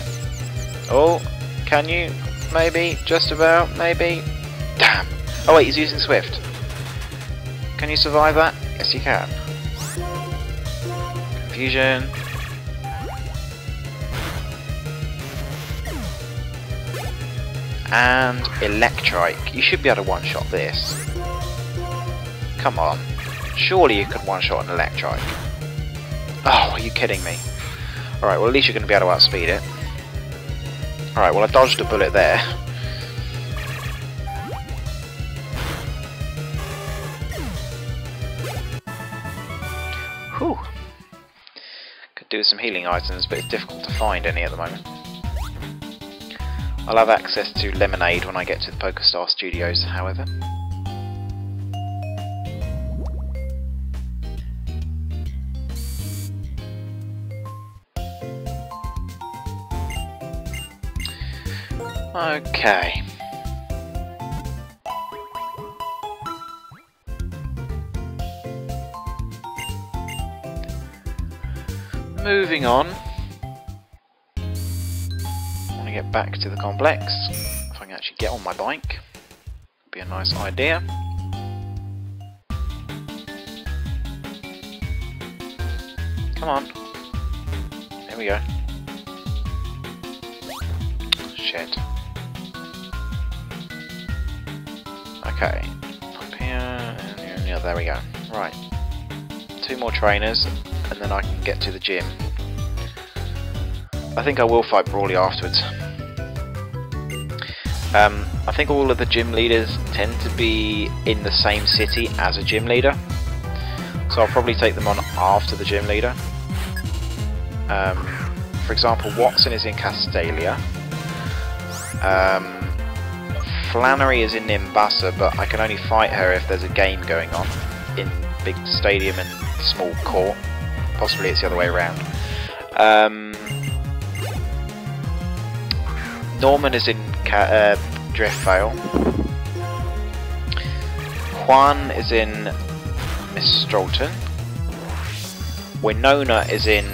Oh, can you? Maybe? Just about? Maybe? Damn! Oh wait, he's using Swift. Can you survive that? Yes, you can. Confusion. And Electrike. You should be able to one-shot this. Come on. Surely you could one-shot an Electrike. Oh, are you kidding me? Alright, well at least you're going to be able to outspeed it. Alright, well I dodged a bullet there. Whew. Could do with some healing items, but it's difficult to find any at the moment. I'll have access to Lemonade when I get to the PokeStar Studios, however. Okay. Moving on. I want to get back to the complex. If I can actually get on my bike, would be a nice idea. Come on. There we go. Shit. Okay, up here, and yeah, there we go. Right, 2 more trainers, and then I can get to the gym. I think I will fight Brawly afterwards. I think all of the gym leaders tend to be in the same city as a gym leader, so I'll probably take them on after the gym leader. For example, Watson is in Castalia. Flannery is in Nimbasa, but I can only fight her if there's a game going on in big stadium and small court. Possibly it's the other way around. Norman is in Driftvale. Juan is in Miss Strolton. Winona is in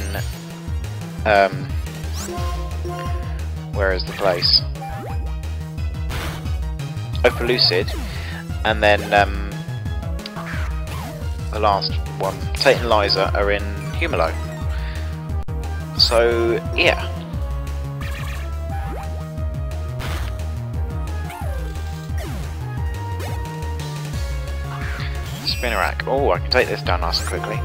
where is the place? Opalucid, and then the last one, Tate and Liza, are in Humalo. So yeah. Spinnerack. Oh, I can take this down nice and quickly.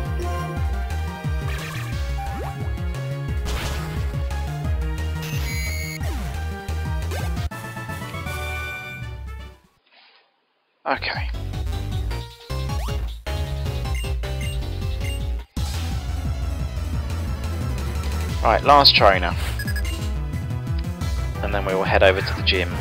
Okay. Right, last trainer. And then we will head over to the gym.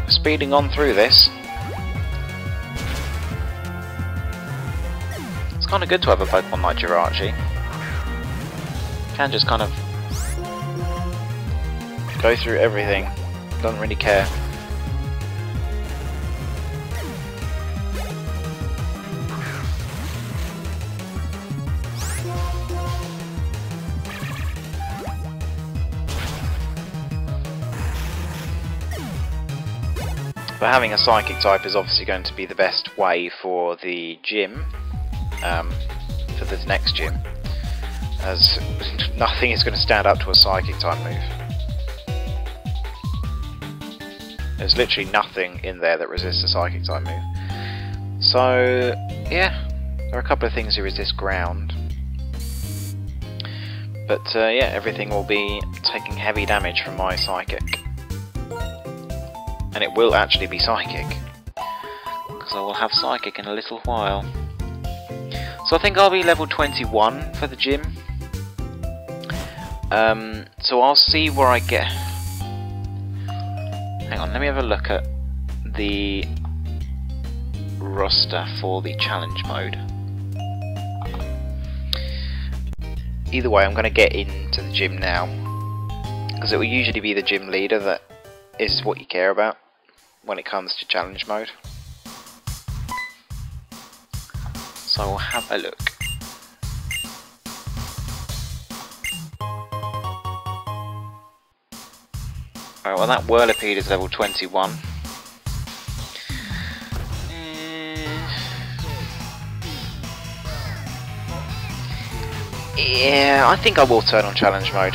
Speeding on through this. It's kind of good to have a Pokemon like Jirachi. Can just kind of go through everything. Doesn't really care. But having a Psychic type is obviously going to be the best way for the gym, for this next gym, as nothing is going to stand up to a Psychic type move. There's literally nothing in there that resists a Psychic type move. So, yeah, there are a couple of things that resist ground. But yeah, everything will be taking heavy damage from my Psychic. And it will actually be Psychic, because I will have Psychic in a little while. So I think I'll be level 21 for the gym. So I'll see where I get. Hang on, let me have a look at the roster for the challenge mode. Either way, I'm going to get into the gym now, because it will usually be the gym leader that is what you care about when it comes to challenge mode. So we'll have a look. Alright, well that Whirlipede is level 21. Yeah, I think I will turn on challenge mode.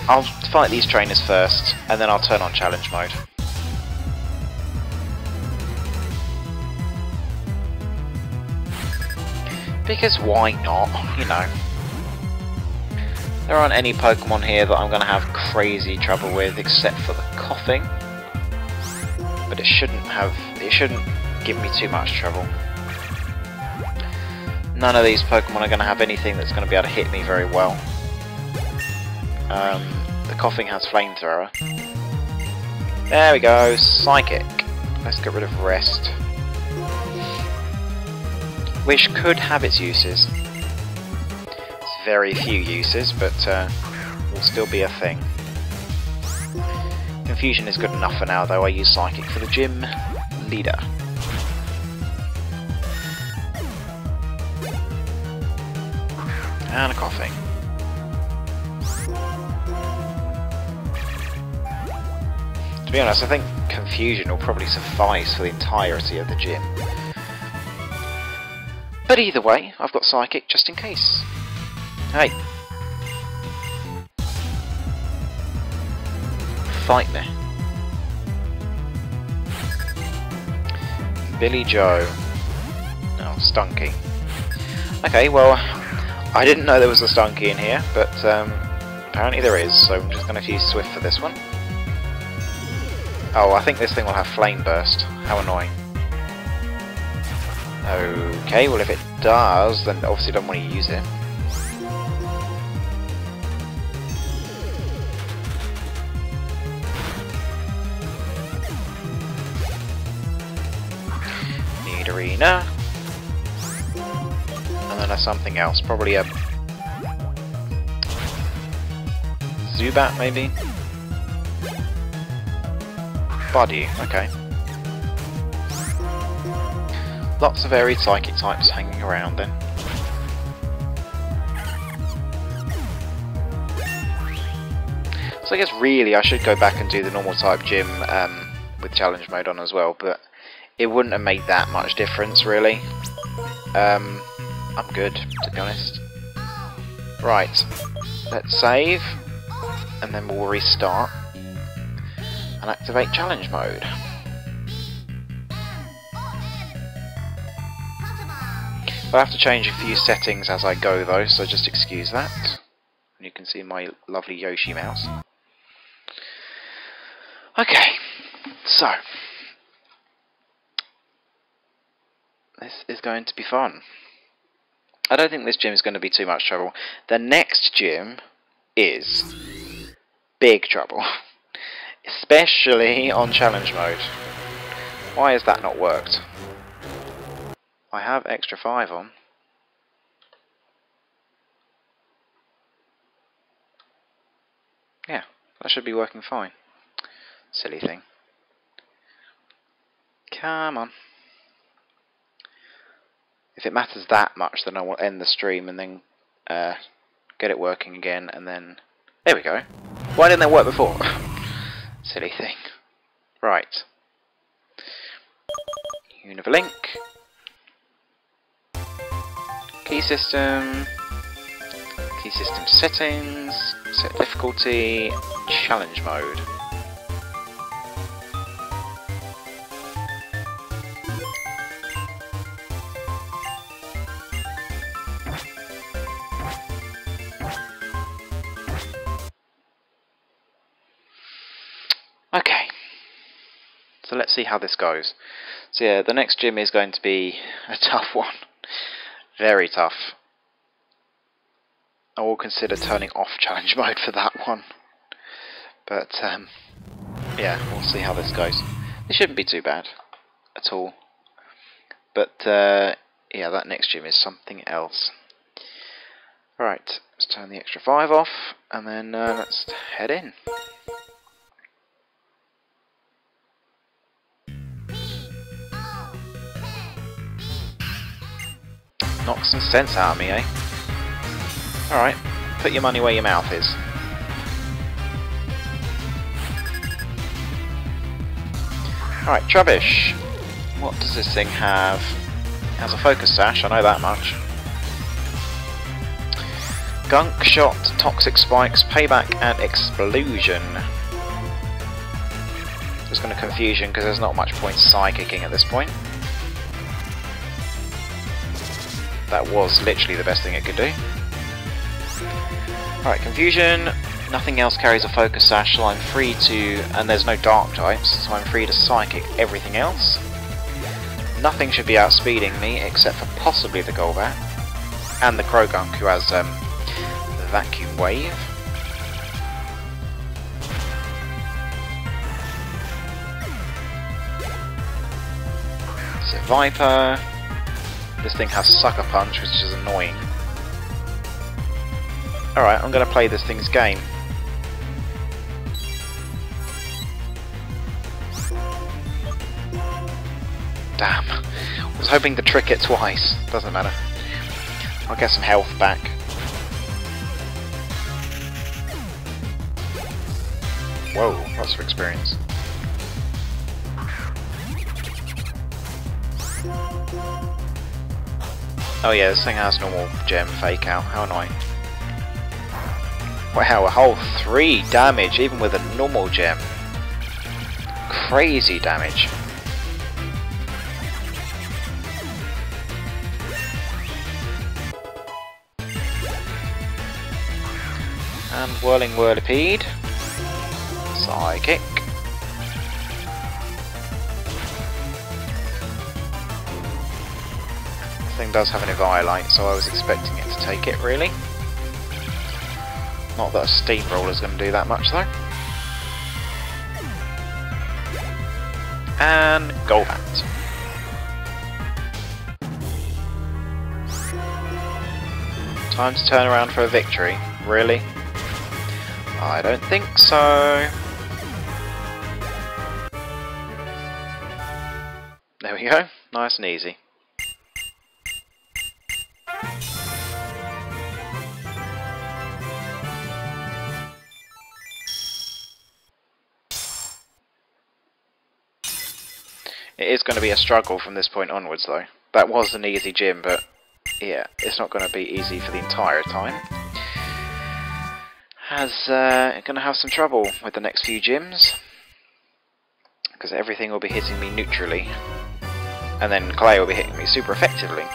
I'll fight these trainers first, and then I'll turn on challenge mode. Because why not, you know. There aren't any Pokemon here that I'm going to have crazy trouble with, except for the coughing. But it shouldn't give me too much trouble. None of these Pokemon are going to have anything that's going to be able to hit me very well. The coughing has Flamethrower. There we go, Psychic. Let's get rid of Rest. Which could have its uses. It's very few uses, but will still be a thing. Confusion is good enough for now, though. I use Psychic for the gym leader. And a coughing. To be honest, I think Confusion will probably suffice for the entirety of the gym. But either way, I've got Psychic just in case. Hey. Fight me. Billy Joe. Oh, Stunky. Okay, well, I didn't know there was a Stunky in here, but apparently there is, so I'm just going to use Swift for this one. Oh, I think this thing will have Flame Burst. How annoying. Okay, well if it does, then obviously don't want to use it. Need Arena. And then something else, probably a Zubat maybe? Body, okay. Lots of varied Psychic types hanging around then. So I guess really I should go back and do the normal type gym with challenge mode on as well, but it wouldn't have made that much difference really. I'm good, to be honest. Right, let's save, and then we'll restart and activate challenge mode. I'll have to change a few settings as I go though, so just excuse that. You can can see my lovely Yoshi mouse. Okay, so this is going to be fun. I don't think this gym is going to be too much trouble. The next gym is big trouble, especially on challenge mode. Why has that not worked? I have extra 5 on. Yeah, that should be working fine. Silly thing. Come on. If it matters that much, then I will end the stream and then get it working again, and then... There we go. Why didn't that work before? Silly thing. Right. Univlink. Key system. Key system settings. Set difficulty. Challenge mode. Okay, so let's see how this goes. So yeah, the next gym is going to be a tough one. Very tough. I will consider turning off challenge mode for that one. But yeah, we'll see how this goes. It shouldn't be too bad at all. But yeah, that next gym is something else. Right, let's turn the extra 5 off, and then let's head in. Knock some sense out of me, eh? Alright, put your money where your mouth is. Alright, Trubbish. What does this thing have? It has a focus sash, I know that much. Gunk Shot, Toxic Spikes, Payback, and Explosion. Just going to confusion because there's not much point psychicking at this point. That was literally the best thing it could do. Alright, confusion. Nothing else carries a focus sash, so I'm free to... and there's no dark types, so I'm free to psychic everything else. Nothing should be outspeeding me except for possibly the Golbat. And the Krogunk, who has the Vacuum Wave. So Viper. This thing has Sucker Punch, which is annoying. Alright, I'm going to play this thing's game. Damn. I was hoping to trick it twice. Doesn't matter. I'll get some health back. Whoa, lots of experience. Oh yeah, this thing has normal gem fake out. How annoying. Wow, a whole 3 damage even with a normal gem. Crazy damage. And Whirling Whirlipede. Psychic. This thing does have an Eviolite, so I was expecting it to take it, really. Not that a Steamroller is going to do that much, though. And Golbat. Time to turn around for a victory. Really? I don't think so. There we go. Nice and easy. It is going to be a struggle from this point onwards, though. That was an easy gym, but yeah, it's not going to be easy for the entire time. Going to have some trouble with the next few gyms, because everything will be hitting me neutrally, and then Clay will be hitting me super effectively.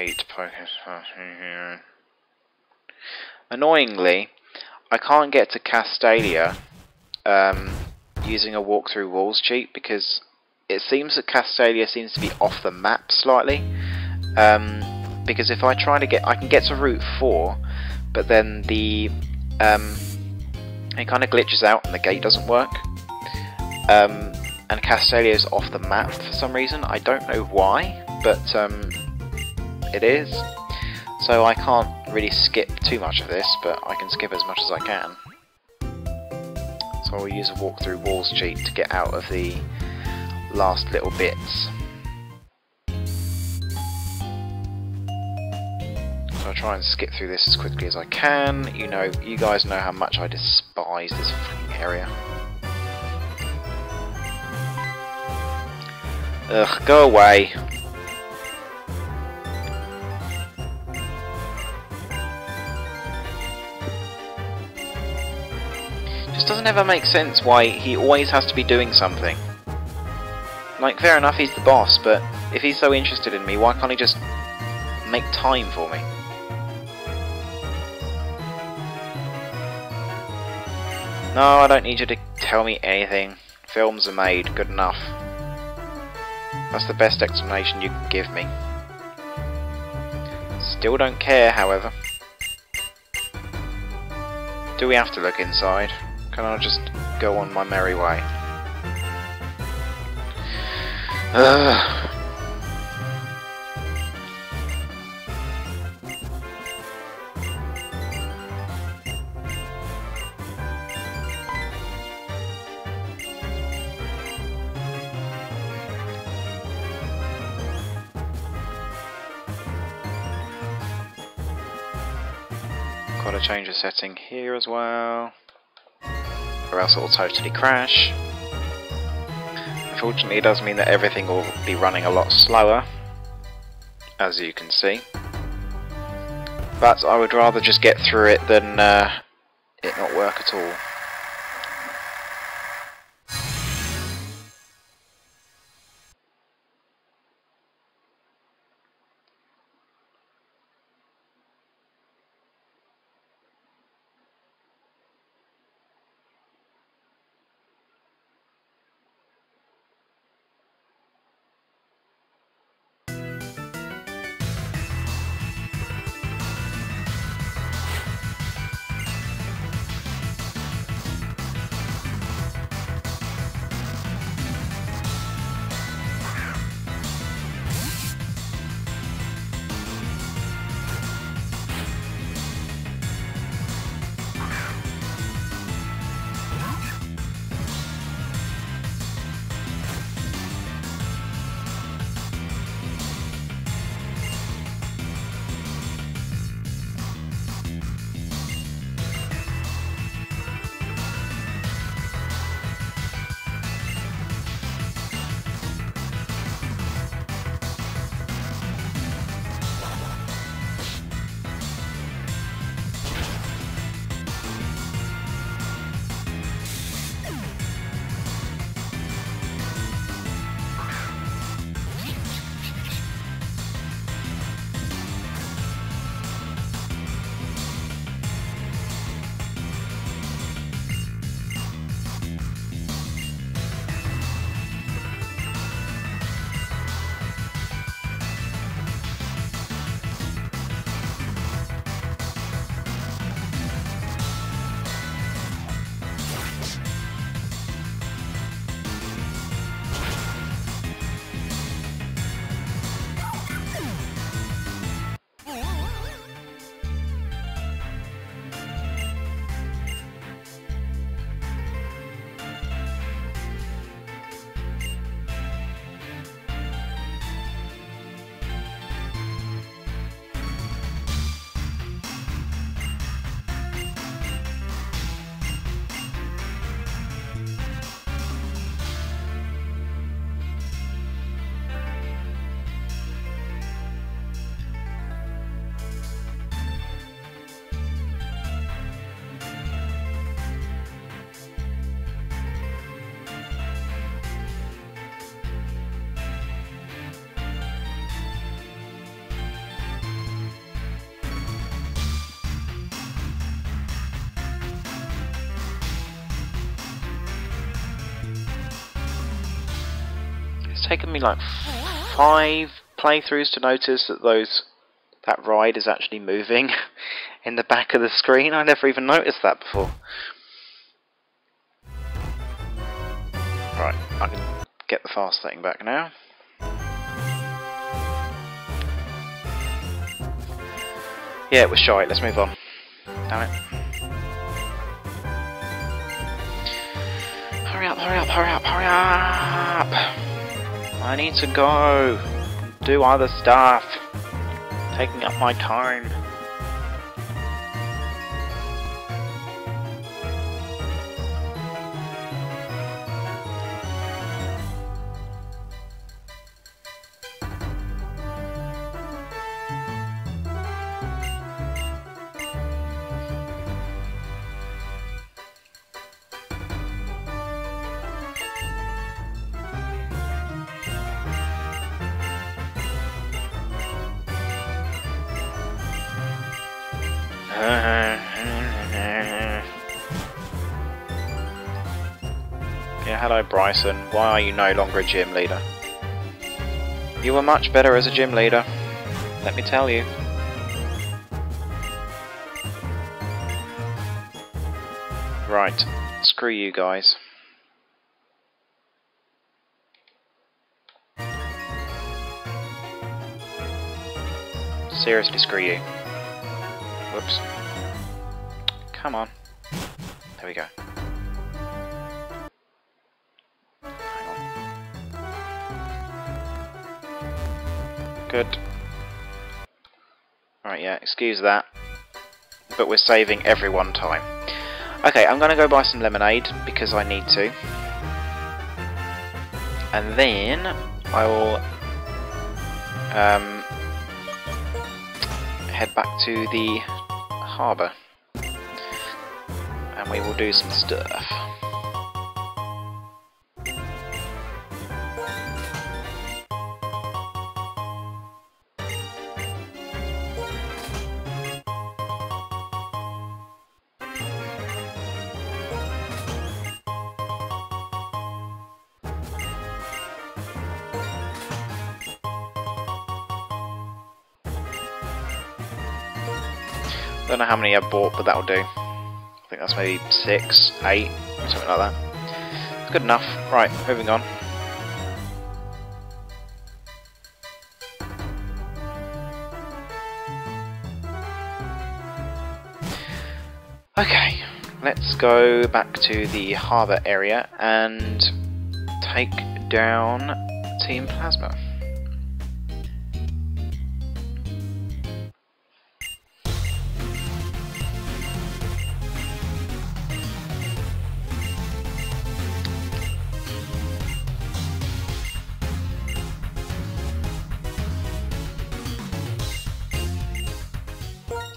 hate Pokémon. Annoyingly, I can't get to Castalia using a walk through walls cheat because it seems that Castalia seems to be off the map slightly. Because if I try to get, I can get to Route 4, but then the it kind of glitches out and the gate doesn't work. And Castalia is off the map for some reason. I don't know why, but it is. So I can't really skip too much of this, but I can skip as much as I can. So I'll use a walk through walls cheat to get out of the last little bits. So I'll try and skip through this as quickly as I can. You guys know how much I despise this fucking area. Ugh, go away. Just doesn't ever make sense why he always has to be doing something. Like, fair enough, he's the boss, but if he's so interested in me, why can't he just make time for me? No, I don't need you to tell me anything. Films are made, good enough. That's the best explanation you can give me. Still don't care, however. Do we have to look inside? Can I just go on my merry way? Ugh. Gotta change the setting here as well, or else it will totally crash. Unfortunately, it does mean that everything will be running a lot slower, as you can see. But I would rather just get through it than it not work at all. taken me like 5 playthroughs to notice that that ride is actually moving in the back of the screen. I never even noticed that before. Right, I can get the fast setting back now. Yeah, it was shite. Let's move on. Damn it. Hurry up, hurry up, hurry up, hurry up! I need to go do other stuff. Taking up my time. Yeah, hello Bryson. Why are you no longer a gym leader? You were much better as a gym leader, let me tell you. Right, screw you guys. Seriously, screw you. Whoops. Come on. There we go. Hang on. Good. Right, yeah, excuse that. But we're saving everyone time. Okay, I'm gonna go buy some lemonade because I need to. And then I will head back to the harbour. And we will do some stuff. Don't know how many I bought, but that'll do. I think that's maybe 6, 8, something like that. It's good enough. Right, moving on. Okay, let's go back to the harbour area and take down Team Plasma.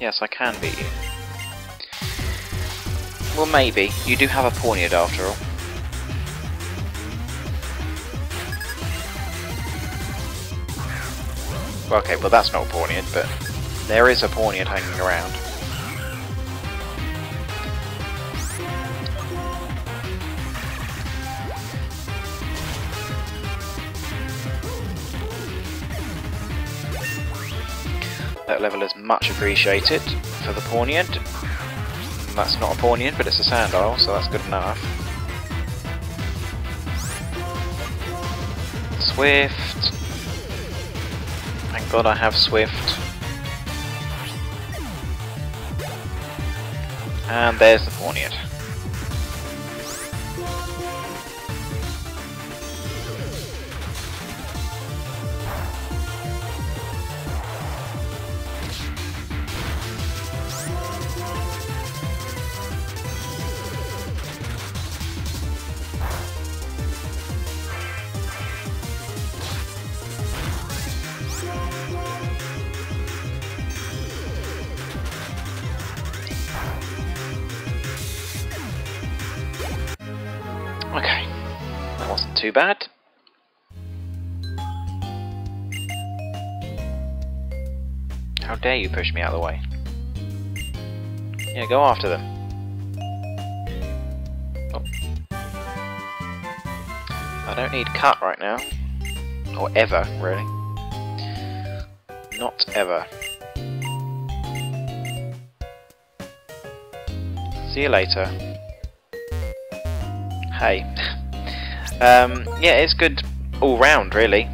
Yes, I can beat you. Well, maybe. You do have a Pawniard after all. Well, okay, well that's not a Pawniard, but there is a Pawniard hanging around. That level is much appreciated for the Pawniard. That's not a Pawniard, but it's a Sandile, so that's good enough. Swift. Thank God I have Swift. And there's the Pawniard. Okay, that wasn't too bad. How dare you push me out of the way? Yeah, go after them. Oh. I don't need cut right now. Or ever, really. Not ever. See you later. Hey. Yeah, it's good all round, really.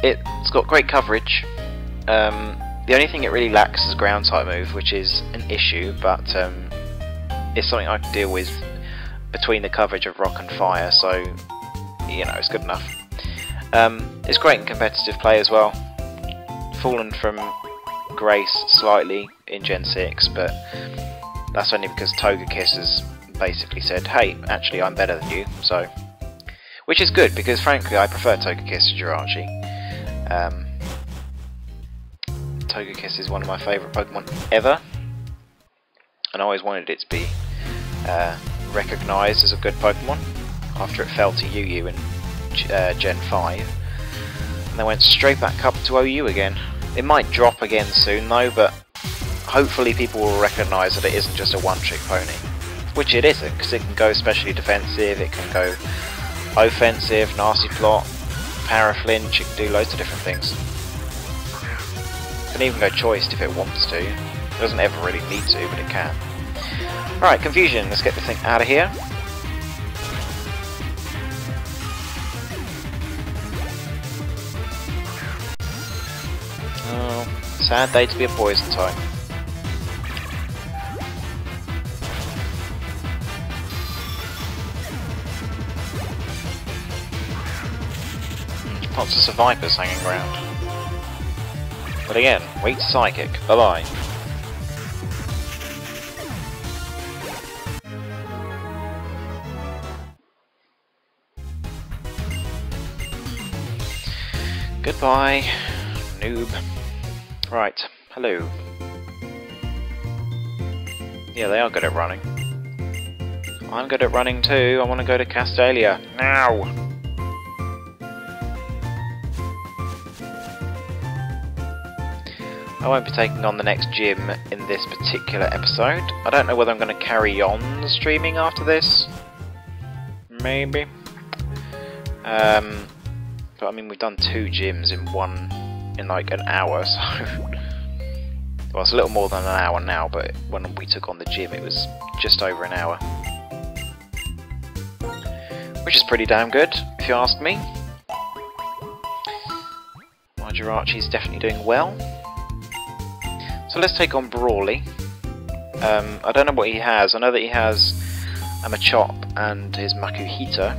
It's got great coverage. The only thing it really lacks is a ground type move, which is an issue, but it's something I can deal with between the coverage of rock and fire, so you know, it's good enough. It's great in competitive play as well. Fallen from grace slightly in Gen 6, but that's only because Togekiss has basically said, hey, actually I'm better than you, so... Which is good, because frankly I prefer Togekiss to Jirachi. Togekiss is one of my favourite Pokemon ever, and I always wanted it to be recognised as a good Pokemon, after it fell to UU in Gen 5, and then went straight back up to OU again. It might drop again soon though, but hopefully people will recognise that it isn't just a one-trick pony. Which it isn't, because it can go especially defensive, it can go offensive, nasty plot, power flinch, it can do loads of different things. It can even go choiced if it wants to. It doesn't ever really need to, but it can. Alright, confusion, let's get this thing out of here. Oh, sad day to be a poison type. Lots of Vipers hanging around. But again, weak to Psychic. Bye bye. Goodbye, noob. Right, hello. Yeah, they are good at running. I'm good at running too. I want to go to Castalia now. I won't be taking on the next gym in this particular episode. I don't know whether I'm going to carry on streaming after this. Maybe. But I mean, we've done 2 gyms in like an hour, so... Well, it's a little more than an hour now, but when we took on the gym it was just over an hour. Which is pretty damn good, if you ask me. My Jirachi's definitely doing well. So let's take on Purrloin. I don't know what he has. I know that he has a Machop and his Makuhita.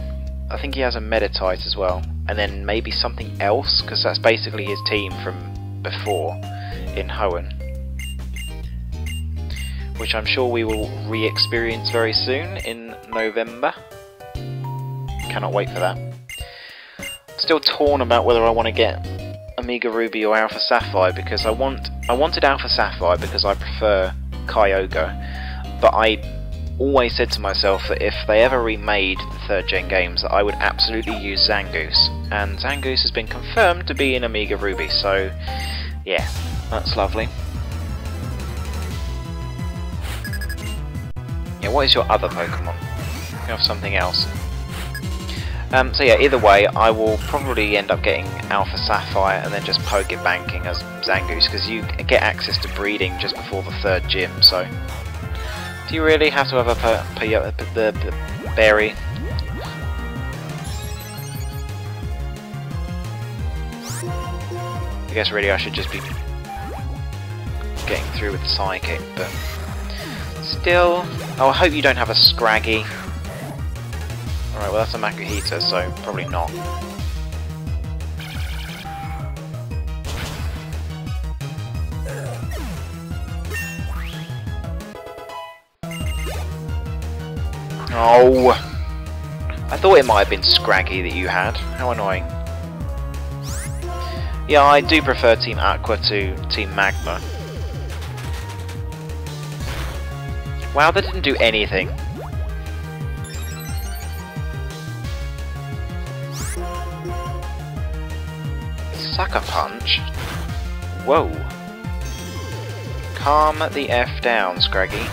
I think he has a Meditite as well. And then maybe something else, because that's basically his team from before in Hoenn. Which I'm sure we will re-experience very soon in November. Cannot wait for that. Still torn about whether I want to get Omega Ruby or Alpha Sapphire, because I wanted Alpha Sapphire because I prefer Kyogre, but I always said to myself that if they ever remade the 3rd gen games that I would absolutely use Zangoose, and Zangoose has been confirmed to be in Omega Ruby, so yeah, that's lovely. Yeah, what is your other Pokemon? You have something else. So yeah, either way, I will probably end up getting Alpha Sapphire and then just Poke Banking as Zangoose, because you get access to breeding just before the 3rd gym, so... Do you really have to have a berry? I guess really I should just be getting through with Psychic, but... Still... Oh, I hope you don't have a Scraggy. Alright, well that's a Makuhita, so probably not. Oh! I thought it might have been Scraggy that you had. How annoying. Yeah, I do prefer Team Aqua to Team Magma. Wow, that didn't do anything. Sucker Punch? Whoa. Calm the F down, Scraggy.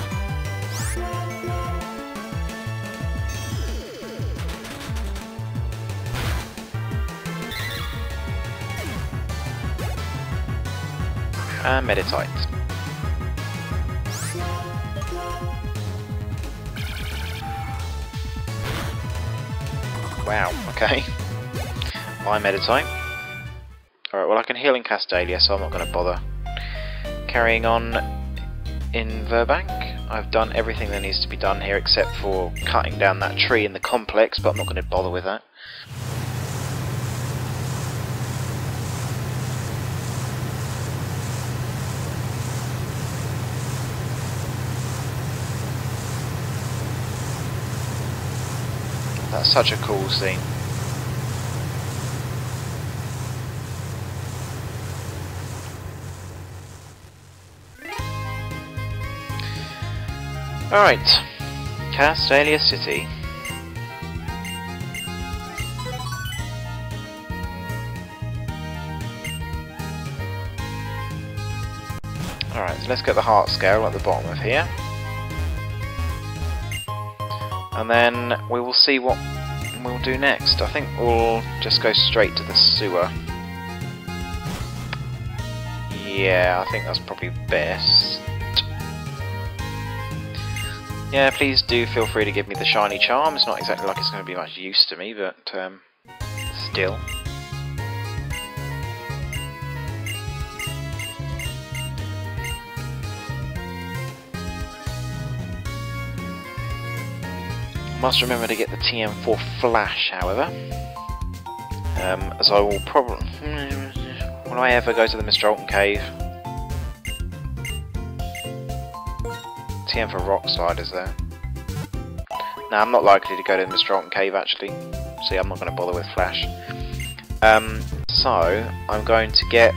and Meditite. Wow, okay. Bye, Meditite. Alright, well I can heal in Castalia, so I'm not going to bother. Carrying on in Verbank, I've done everything that needs to be done here except for cutting down that tree in the complex, but I'm not going to bother with that. That's such a cool scene. Alright, Castalia City. Alright, so let's get the heart scale at the bottom of here. And then we will see what we'll do next. I think we'll just go straight to the sewer. Yeah, I think that's probably best. Yeah, please do feel free to give me the shiny charm. It's not exactly like it's going to be much use to me, but still. Must remember to get the TM4 Flash, however. As I will probably... Will I ever go to the Mistralton Cave? TM for Rock Sliders there. No, I'm not likely to go to the Mistralton Cave actually. See, I'm not going to bother with Flash. So, I'm going to get...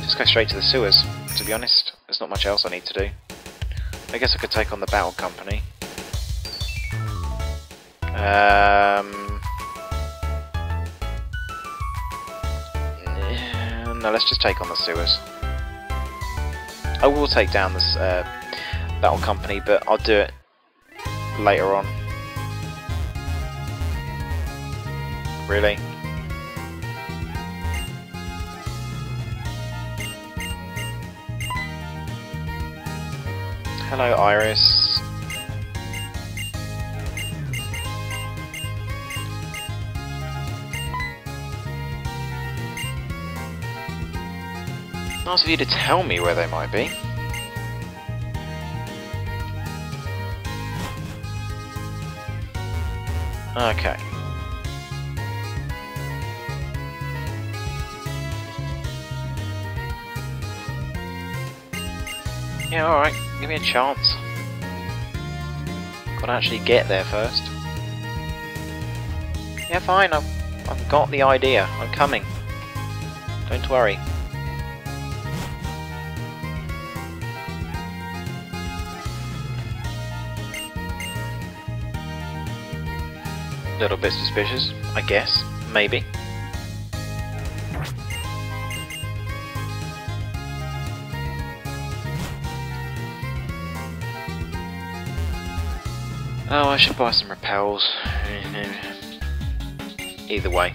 just go straight to the sewers, to be honest. There's not much else I need to do. I guess I could take on the Battle Company. No, let's just take on the sewers. I will take down this Battle Company, but I'll do it later on. Really? Hello, Iris. Nice of you to tell me where they might be. Okay. Yeah, alright. Give me a chance. Gotta actually get there first. Yeah, fine. I've got the idea. I'm coming. Don't worry. Little bit suspicious, I guess. Maybe. Oh, I should buy some repels. Either way.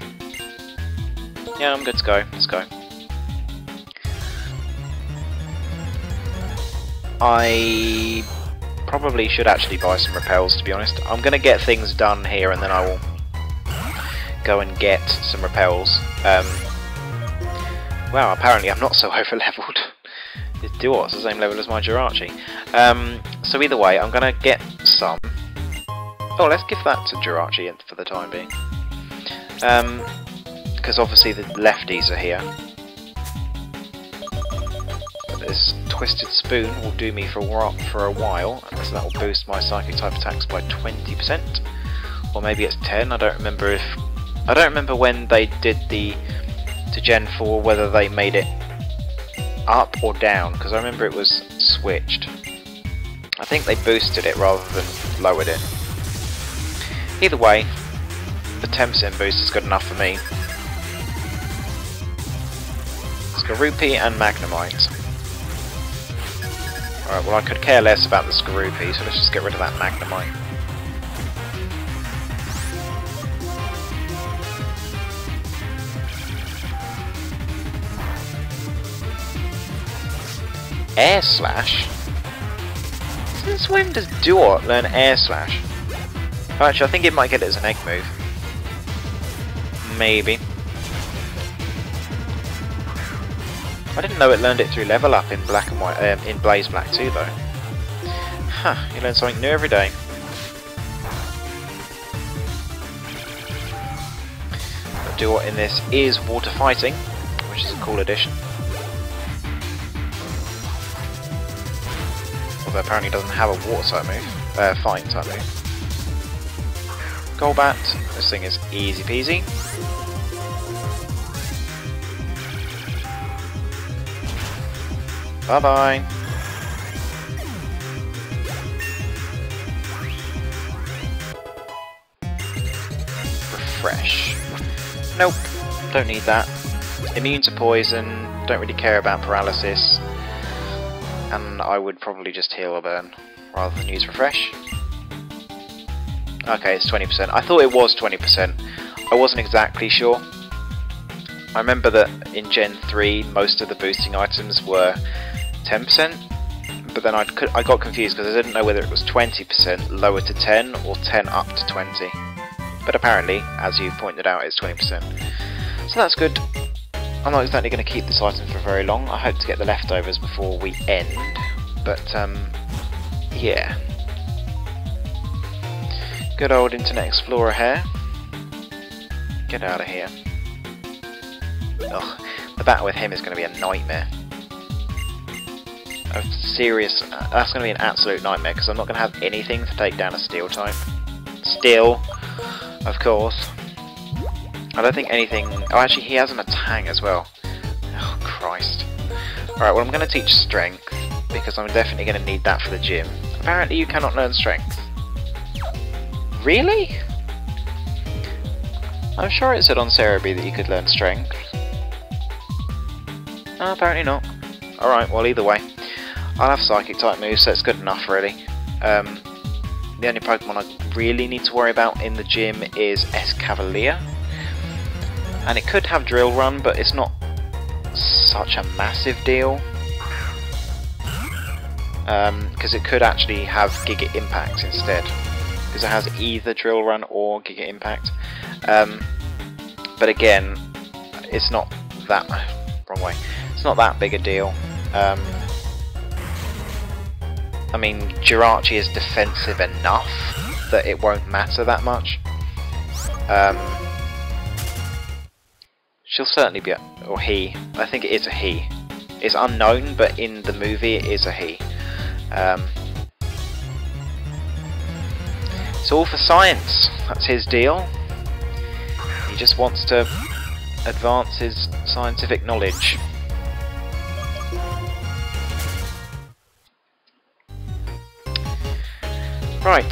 Yeah, I'm good to go. Let's go. I probably should actually buy some repels, to be honest. I'm going to get things done here and then I will go and get some repels. Wow, apparently I'm not so over-leveled. This Duot's the same level as my Jirachi. So either way, I'm going to get some. Oh, let's give that to Jirachi for the time being. Because obviously the lefties are here. This Twisted Spoon will do me for a while, so that will boost my Psychic type attacks by 20%, or maybe it's 10. I don't remember when they did to Gen 4 whether they made it up or down, because I remember it was switched. I think they boosted it rather than lowered it. Either way, the 10% boost is good enough for me. Skorupi and Magnemite. Alright, well I could care less about the Skorupi, so let's just get rid of that Magnemite. Air Slash? Since when does Duot learn Air Slash? Oh, actually, I think it might get it as an egg move. Maybe. I didn't know it learned it through level up in Black and White, in Blaze Black too, though. Huh, you learn something new every day. The Duot in this is water fighting, which is a cool addition. Although apparently doesn't have a water type move, fighting type move. Golbat, this thing is easy peasy. Bye bye. Refresh. Nope, don't need that. Immune to poison, don't really care about paralysis. And I would probably just heal a burn rather than use refresh. Okay, it's 20%. I thought it was 20%. I wasn't exactly sure. I remember that in Gen 3 most of the boosting items were 10%, but then I got confused because I didn't know whether it was 20% lower to 10 or 10 up to 20. But apparently, as you've pointed out, it's 20%. So that's good. I'm not exactly going to keep this item for very long. I hope to get the leftovers before we end. But, yeah. Good old Internet Explorer here. Get out of here. Ugh, the battle with him is going to be a nightmare. A serious... that's going to be an absolute nightmare, because I'm not going to have anything to take down a steel type. Steel, of course. I don't think anything... oh, actually, he has an attack as well. Oh, Christ. Alright, well, I'm going to teach Strength, because I'm definitely going to need that for the gym. Apparently, you cannot learn Strength. Really? I'm sure it said on Cerebi that you could learn Strength. Oh, apparently not. Alright, well, either way. I'll have Psychic type moves, so it's good enough, really. The only Pokemon I really need to worry about in the gym is Escavalier. And it could have Drill Run, but it's not such a massive deal. Because it could actually have Giga Impact instead. Because it has either Drill Run or Giga Impact. But again, it's not that... wrong way. It's not that big a deal. I mean, Jirachi is defensive enough that it won't matter that much. She'll certainly be, or he. I think it is a he. It's unknown, but in the movie it is a he. It's all for science. That's his deal. He just wants to advance his scientific knowledge. Right,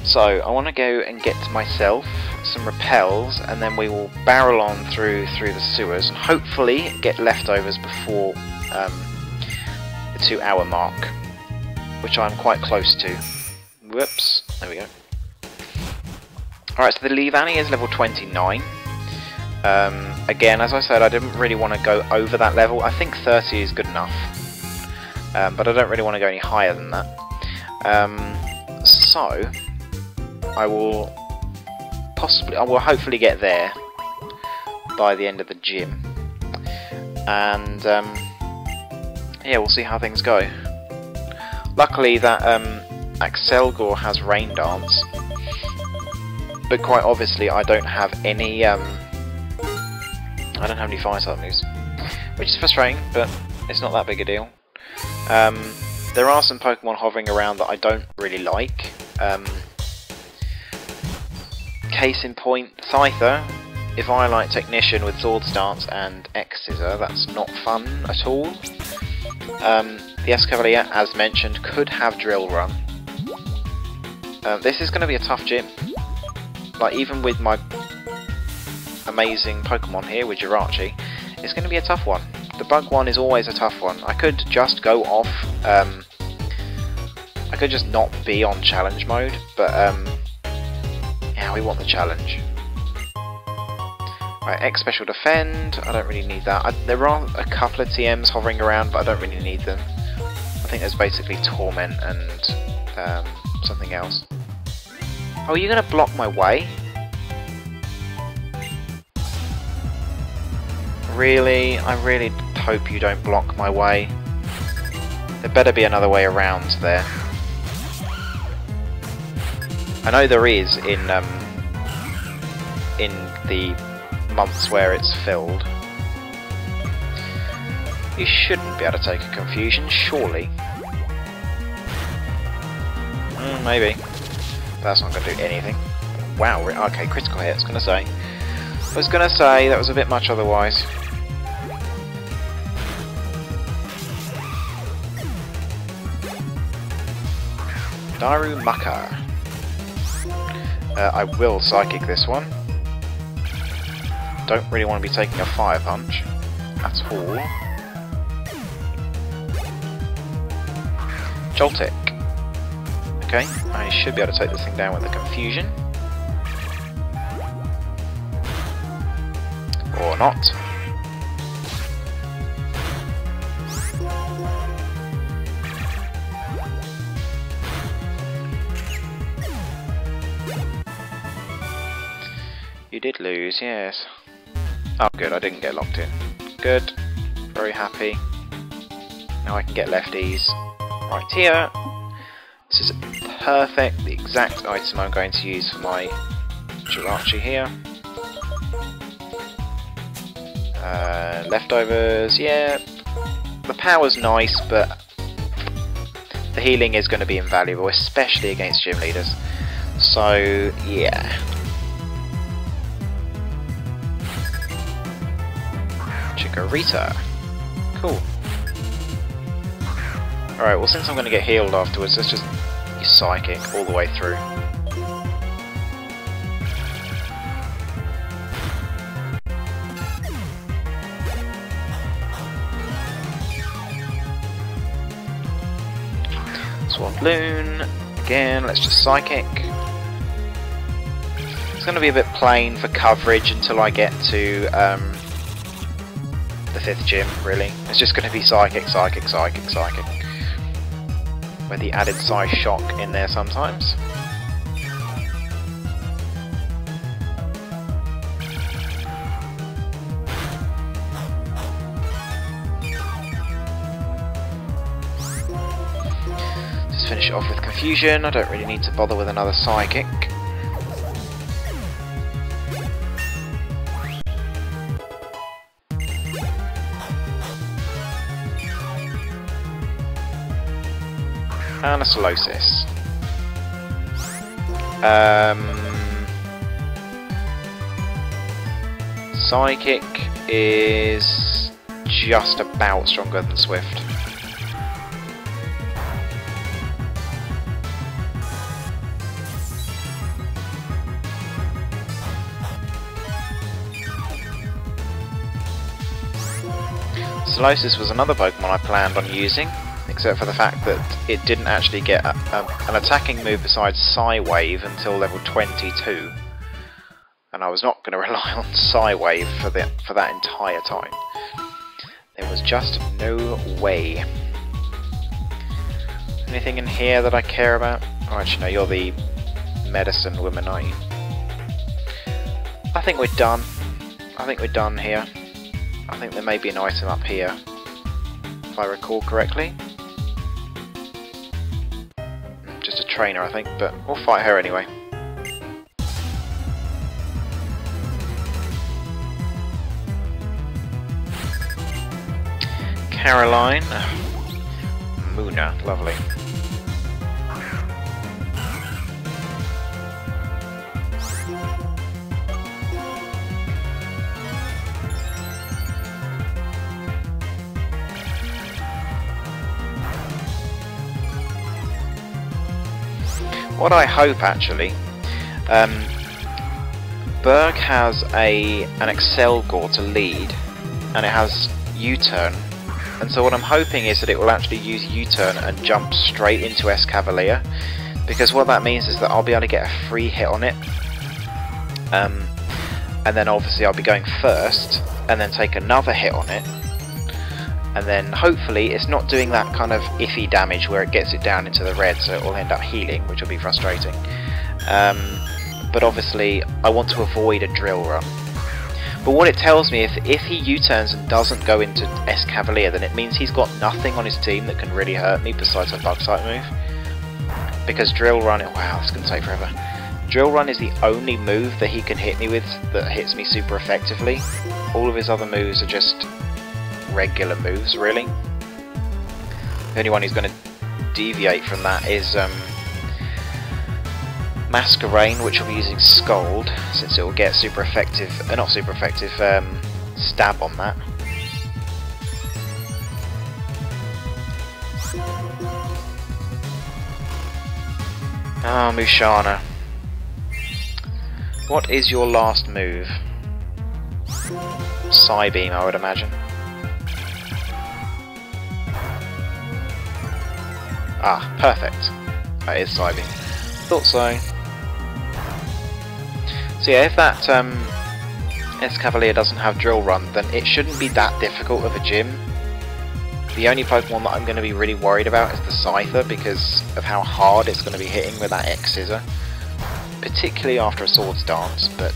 so I want to go and get myself some repels, and then we will barrel on through the sewers, and hopefully get leftovers before the 2-hour mark, which I'm quite close to. Whoops, there we go. Alright, so the Leavanny is level 29. Again, as I said, I didn't really want to go over that level. I think 30 is good enough, but I don't really want to go any higher than that. So, I will hopefully get there by the end of the gym, and yeah, we'll see how things go. Luckily, that Axelgor has Rain Dance, but quite obviously, I don't have any fire type moves, which is frustrating, but it's not that big a deal. There are some Pokemon hovering around that I don't really like. Case in point, Scyther. If I like Technician with Sword Stance and X-Scissor, that's not fun at all. The Escavalier, as mentioned, could have Drill Run. This is going to be a tough gym. Like, even with my amazing Pokemon here with Jirachi, it's going to be a tough one. The bug one is always a tough one. I could just go off, I could just not be on challenge mode, but yeah, we want the challenge. Right, X Special Defend, I don't really need that. There are a couple of TMs hovering around, but I don't really need them. think there's basically Torment and something else. Oh, are you going to block my way? Really? I really hope you don't block my way. There better be another way around there. I know there is in the months where it's filled. You shouldn't be able to take a confusion, surely. Maybe. That's not going to do anything. Wow, okay, critical hit, I was going to say. I was going to say, that was a bit much otherwise. Daru Maka. I will Psychic this one. Don't really want to be taking a Fire Punch at all. Joltik. Okay, I should be able to take this thing down with a Confusion. Or not. You did lose, yes. Oh good, I didn't get locked in. Good. Very happy. Now I can get lefties. Right here. This is perfect, the exact item I'm going to use for my Jirachi here. Leftovers, yeah. The power's nice, but the healing is going to be invaluable, especially against gym leaders. So, yeah. Chikorita. Cool. Alright, well since I'm going to get healed afterwards, let's just use Psychic all the way through. Swabloon. Again, let's just Psychic. It's going to be a bit plain for coverage until I get to the 5th gym, really. It's just going to be Psychic, Psychic, Psychic, Psychic. With the added size shock in there sometimes. Just finish it off with Confusion. I don't really need to bother with another Psychic. And a Solosis. Psychic is just about stronger than Swift. Solosis was another Pokemon I planned on using, except for the fact that it didn't actually get an attacking move besides Psywave until level 22. And I was not going to rely on Psywave for that entire time. There was just no way. Anything in here that I care about? Oh, actually no, you're the medicine woman, aren't you? I think we're done. I think we're done here. I think there may be an item up here, if I recall correctly. Just a trainer, I think, but we'll fight her anyway. Caroline. Muna, lovely. What I hope, actually, Berg has an Excelgor to lead, and it has U-turn, and so what I'm hoping is that it will actually use U-turn and jump straight into Escavalier, because what that means is that I'll be able to get a free hit on it, and then obviously I'll be going first, and then take another hit on it, and then hopefully it's not doing that kind of iffy damage where it gets it down into the red, so it will end up healing, which will be frustrating. But obviously I want to avoid a drill run. But what it tells me, if he U-turns and doesn't go into Escavalier, then it means he's got nothing on his team that can really hurt me besides a bug type move. Because drill run, wow, this is going to take forever. Drill run is the only move that he can hit me with that hits me super effectively. All of his other moves are just regular moves, really. The only one he's going to deviate from that is Masquerain, which will be using Scold, since it will get super effective, not super effective, stab on that. Ah, Mushana. What is your last move? Psybeam, I would imagine. Ah, perfect. That is Psybeam. Thought so. So yeah, if that Escavalier doesn't have Drill Run, then it shouldn't be that difficult of a gym. The only Pokemon that I'm going to be really worried about is the Scyther, because of how hard it's going to be hitting with that X-Scissor. Particularly after a Swords Dance, but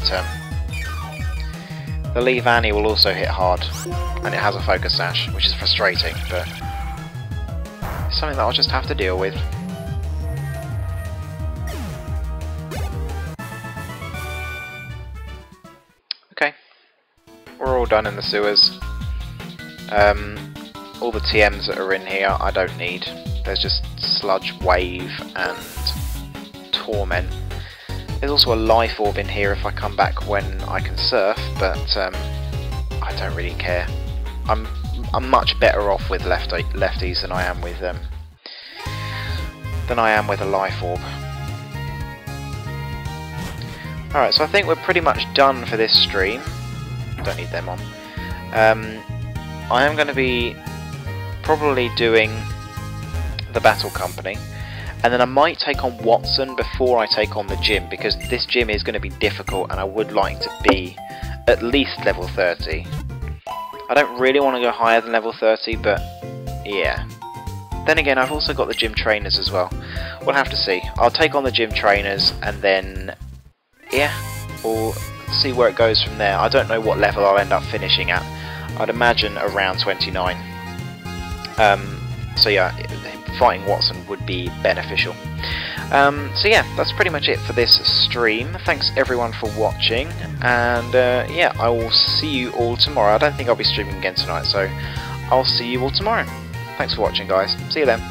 the Leavanny will also hit hard, and it has a Focus Sash, which is frustrating, but it's something that I'll just have to deal with. Okay, we're all done in the sewers. All the TMs that are in here I don't need. There's just Sludge, Wave and Torment. There's also a Life Orb in here if I come back when I can surf, but I don't really care. I'm much better off with lefties than I am with a Life Orb. Alright, so I think we're pretty much done for this stream. Don't need them on. I am going to be probably doing the Battle Company, and then I might take on Watson before I take on the gym, because this gym is going to be difficult and I would like to be at least level 30. I don't really want to go higher than level 30, but yeah. Then again, I've also got the gym trainers as well. We'll have to see. I'll take on the gym trainers and then, yeah, we'll see where it goes from there. I don't know what level I'll end up finishing at. I'd imagine around 29. So yeah, fighting Watson would be beneficial. So yeah, that's pretty much it for this stream. Thanks everyone for watching, and yeah, I will see you all tomorrow. I don't think I'll be streaming again tonight, so I'll see you all tomorrow. Thanks for watching, guys. See you then.